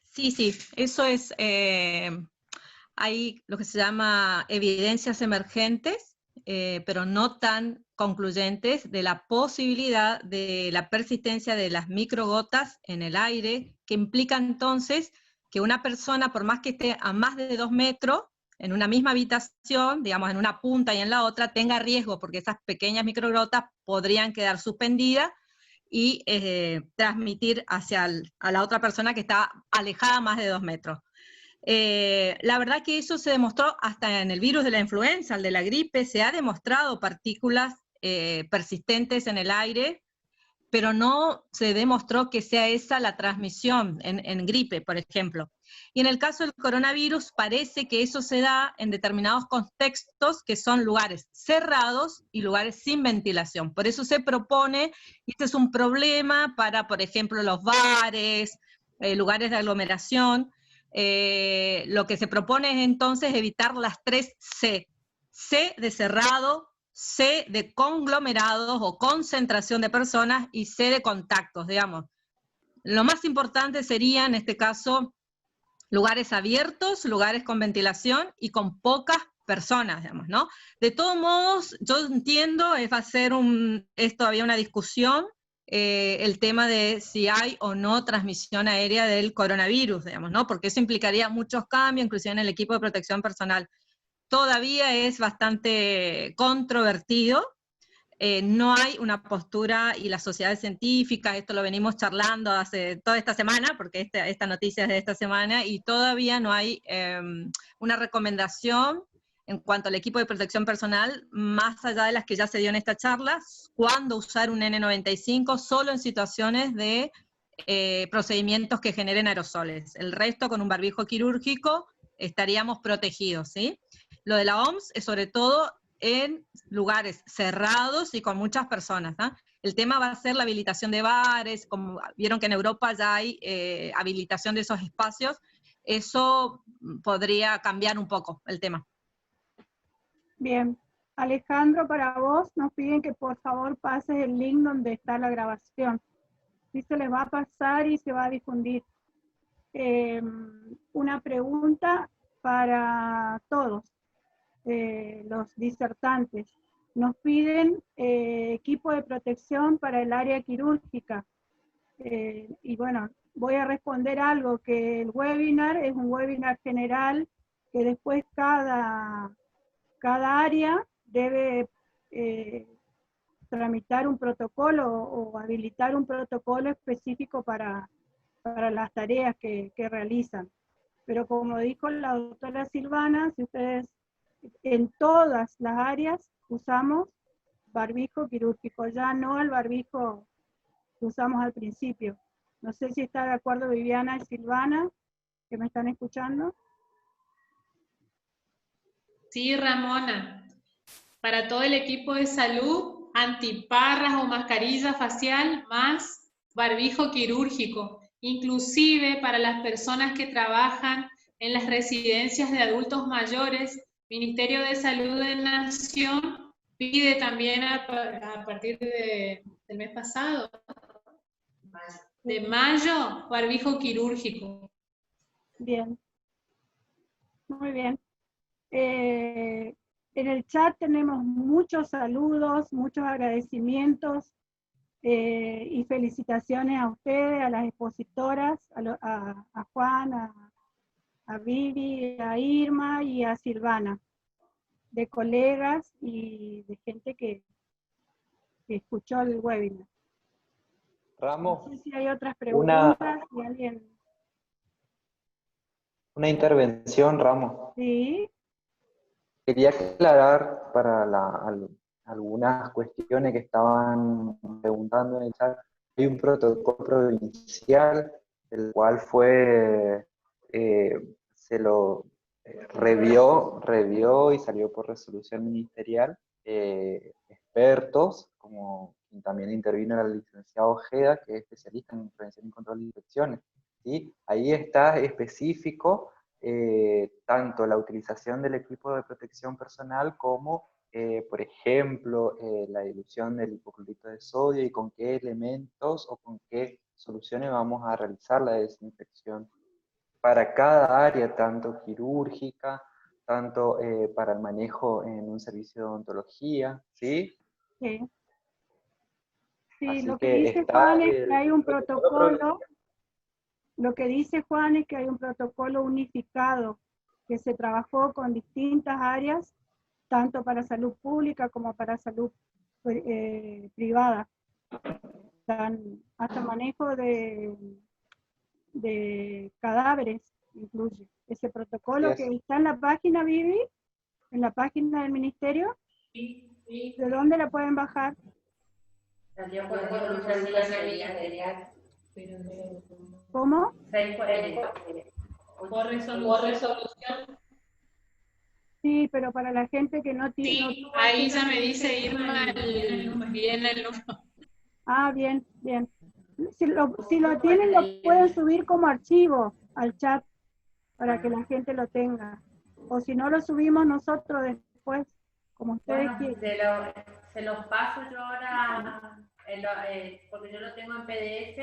Sí, eso es, hay lo que se llama evidencias emergentes, pero no tan concluyentes, de la posibilidad de la persistencia de las microgotas en el aire, que implica entonces que una persona, por más que esté a más de 2 metros, en una misma habitación, digamos en una punta y en la otra, tenga riesgo, porque esas pequeñas microgotas podrían quedar suspendidas y transmitir a la otra persona que está alejada más de 2 metros. La verdad que eso se demostró hasta en el virus de la influenza, el de la gripe, se ha demostrado partículas persistentes en el aire, pero no se demostró que sea esa la transmisión en gripe, por ejemplo. Y en el caso del coronavirus parece que eso se da en determinados contextos que son lugares cerrados y lugares sin ventilación. Por eso se propone, y este es un problema para, por ejemplo, los bares, lugares de aglomeración. Lo que se propone es entonces evitar las 3 C. C de cerrado, C de conglomerados o concentración de personas y C de contactos, digamos. Lo más importante sería, en este caso, lugares abiertos, lugares con ventilación y con pocas personas, digamos, ¿no? De todos modos, yo entiendo, va a ser es todavía una discusión, el tema de si hay o no transmisión aérea del coronavirus, digamos, ¿no? Porque eso implicaría muchos cambios, inclusive en el equipo de protección personal. Todavía es bastante controvertido, no hay una postura, y las sociedades científicas, esto lo venimos charlando hace toda esta semana, porque esta noticia es de esta semana, y todavía no hay una recomendación en cuanto al equipo de protección personal, más allá de las que ya se dio en esta charla, cuándo usar un N95 solo en situaciones de procedimientos que generen aerosoles. El resto, con un barbijo quirúrgico, estaríamos protegidos, ¿sí? Lo de la OMS es sobre todo en lugares cerrados y con muchas personas, ¿no? El tema va a ser la habilitación de bares, como vieron que en Europa ya hay habilitación de esos espacios, eso podría cambiar un poco el tema. Bien. Alejandro, para vos nos piden que por favor pases el link donde está la grabación. Sí, se les va a pasar y se va a difundir. Una pregunta para todos. Los disertantes. Nos piden equipo de protección para el área quirúrgica. Y bueno, voy a responder algo, que el webinar es un webinar general, que después cada área debe tramitar un protocolo o habilitar un protocolo específico para las tareas que realizan. Pero como dijo la doctora Silvana, si ustedes en todas las áreas usamos barbijo quirúrgico, ya no el barbijo que usamos al principio. No sé si está de acuerdo Viviana y Silvana, que me están escuchando. Sí, Ramona. Para todo el equipo de salud, antiparras o mascarilla facial más barbijo quirúrgico. Inclusive para las personas que trabajan en las residencias de adultos mayores, Ministerio de Salud de Nación pide también a partir del mes pasado, de mayo, barbijo quirúrgico. Bien. Muy bien. En el chat tenemos muchos saludos, muchos agradecimientos y felicitaciones a ustedes, a las expositoras, a Juan, a Vivi, a Irma y a Silvana, de colegas y de gente que escuchó el webinar. Ramos, No sé si hay otras preguntas, si alguien... una intervención, Ramos. Sí, Quería aclarar para algunas cuestiones que estaban preguntando en el chat. Hay un protocolo provincial, el cual se lo revió y salió por resolución ministerial. Expertos, como también intervino el licenciado Ojeda, que es especialista en prevención y control de infecciones, ¿sí? Ahí está específico tanto la utilización del equipo de protección personal como, por ejemplo, la dilución del hipoclorito de sodio y con qué elementos o con qué soluciones vamos a realizar la desinfección para cada área, tanto quirúrgica, tanto para el manejo en un servicio de odontología, ¿sí? sí. Sí, Así lo que que dice está Juan es que hay un protocolo protocolo, lo que dice Juan es que hay un protocolo unificado que se trabajó con distintas áreas, tanto para salud pública como para salud privada. Hasta manejo de cadáveres incluye. Ese protocolo que está en la página, Vivi, en la página del ministerio, ¿de dónde la pueden bajar? Salió por resolución ministerial. ¿Cómo? 640. Por resolución. Sí, pero para la gente que no tiene... Sí, ahí ya me dice Irma bien el número. Ah, bien, bien. Si lo tienen, lo pueden subir como archivo al chat para que la gente lo tenga. O si no, lo subimos nosotros después, como ustedes quieran. Se los paso yo ahora, porque yo lo tengo en PDF,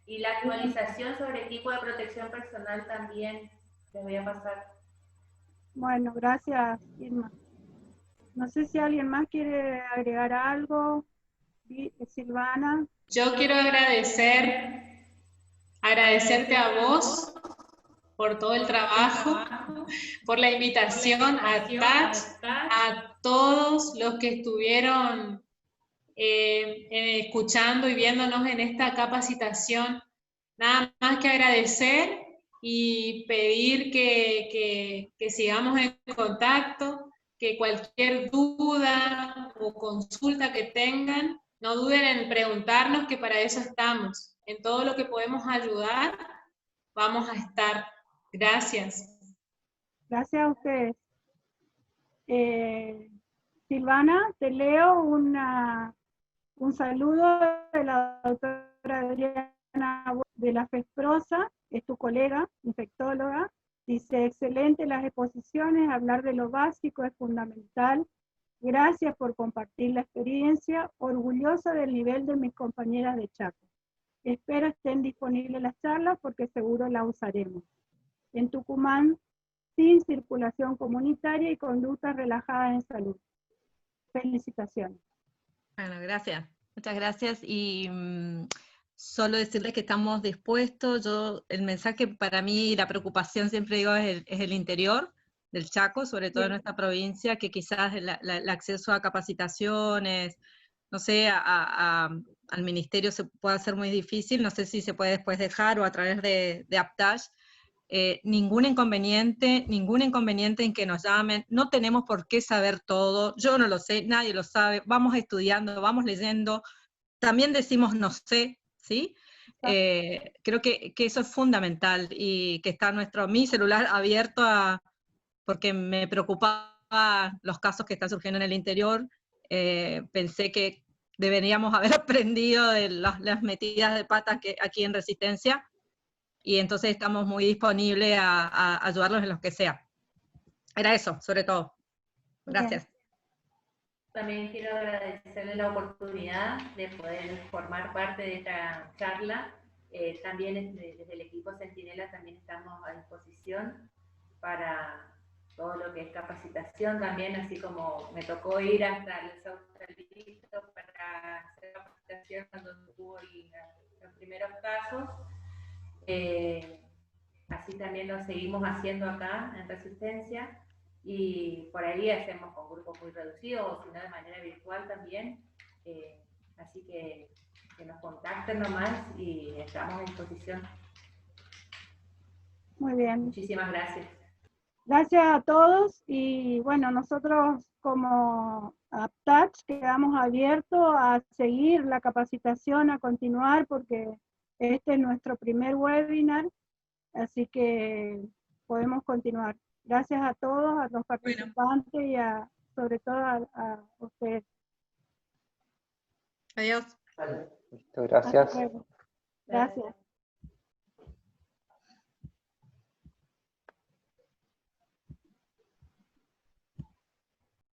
y la actualización sobre equipo de protección personal también les voy a pasar. Bueno, gracias, Irma. No sé si alguien más quiere agregar algo. Silvana. Yo quiero agradecerte a vos por todo el trabajo, por la invitación a TACH, a todos los que estuvieron escuchando y viéndonos en esta capacitación. Nada más que agradecer y pedir que sigamos en contacto, que cualquier duda o consulta que tengan, no duden en preguntarnos, que para eso estamos. En todo lo que podemos ayudar, vamos a estar. Gracias. Gracias a ustedes. Silvana, te leo un saludo de la doctora Adriana de la FESPROSA, es tu colega, infectóloga. Dice, excelente las exposiciones, hablar de lo básico es fundamental. Gracias por compartir la experiencia, orgullosa del nivel de mis compañeras de Chaco. Espero estén disponibles las charlas porque seguro las usaremos. En Tucumán, sin circulación comunitaria y conductas relajadas en salud. Felicitaciones. Bueno, gracias. Muchas gracias. Y solo decirles que estamos dispuestos. El mensaje para mí, la preocupación siempre digo es el interior del Chaco, sobre todo en nuestra provincia, que quizás el acceso a capacitaciones, no sé, al ministerio se puede hacer muy difícil. No sé si se puede después dejar o a través de APTACH. Ningún inconveniente en que nos llamen, no tenemos por qué saber todo, yo no lo sé, nadie lo sabe, vamos estudiando, vamos leyendo, también decimos no sé, ¿sí? Creo que eso es fundamental y que está mi celular abierto porque me preocupaba los casos que están surgiendo en el interior, pensé que deberíamos haber aprendido de las metidas de patas que aquí en Resistencia, y entonces estamos muy disponibles a ayudarlos en lo que sea. Era eso, sobre todo. Gracias. También quiero agradecerle la oportunidad de poder formar parte de esta charla. También desde el equipo Centinela también estamos a disposición para todo lo que es capacitación también, así como me tocó ir hasta el Sausalito para hacer capacitación cuando tuvo los primeros casos. Así también lo seguimos haciendo acá en Resistencia, y por ahí hacemos con grupos muy reducidos o si no de manera virtual también. Así que que nos contacten nomás y estamos a disposición. Muy bien. Muchísimas gracias. Gracias a todos y bueno, nosotros como AppTouch quedamos abiertos a seguir la capacitación, a continuar porque este es nuestro primer webinar, así que podemos continuar. Gracias a todos, a los participantes y sobre todo a ustedes. Adiós. Listo, gracias. Hasta luego. Gracias.